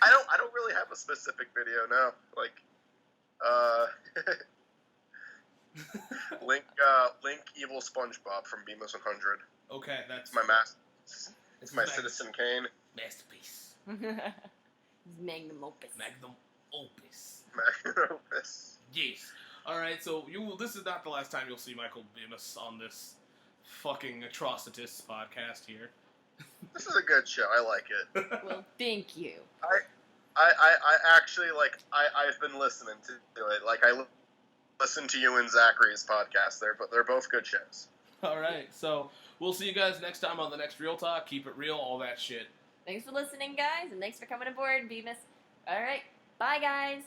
I don't really have a specific video now. Like, link evil SpongeBob from Bemis 100. Okay, that's It's my It's my Citizen Kane. Masterpiece. Magnum opus. Magnum opus. Magnum opus. Yes. Alright, so this is not the last time you'll see Michael Bemis on this fucking atrocitus podcast here. This is a good show. I like it. Well, thank you. I actually like. I've been listening to it. Like I listen to you and Zachary's podcast. They're both good shows. Alright, so we'll see you guys next time on the next Real Talk. Keep it real, all that shit. Thanks for listening, guys, and thanks for coming aboard, Bemis. All right, bye, guys.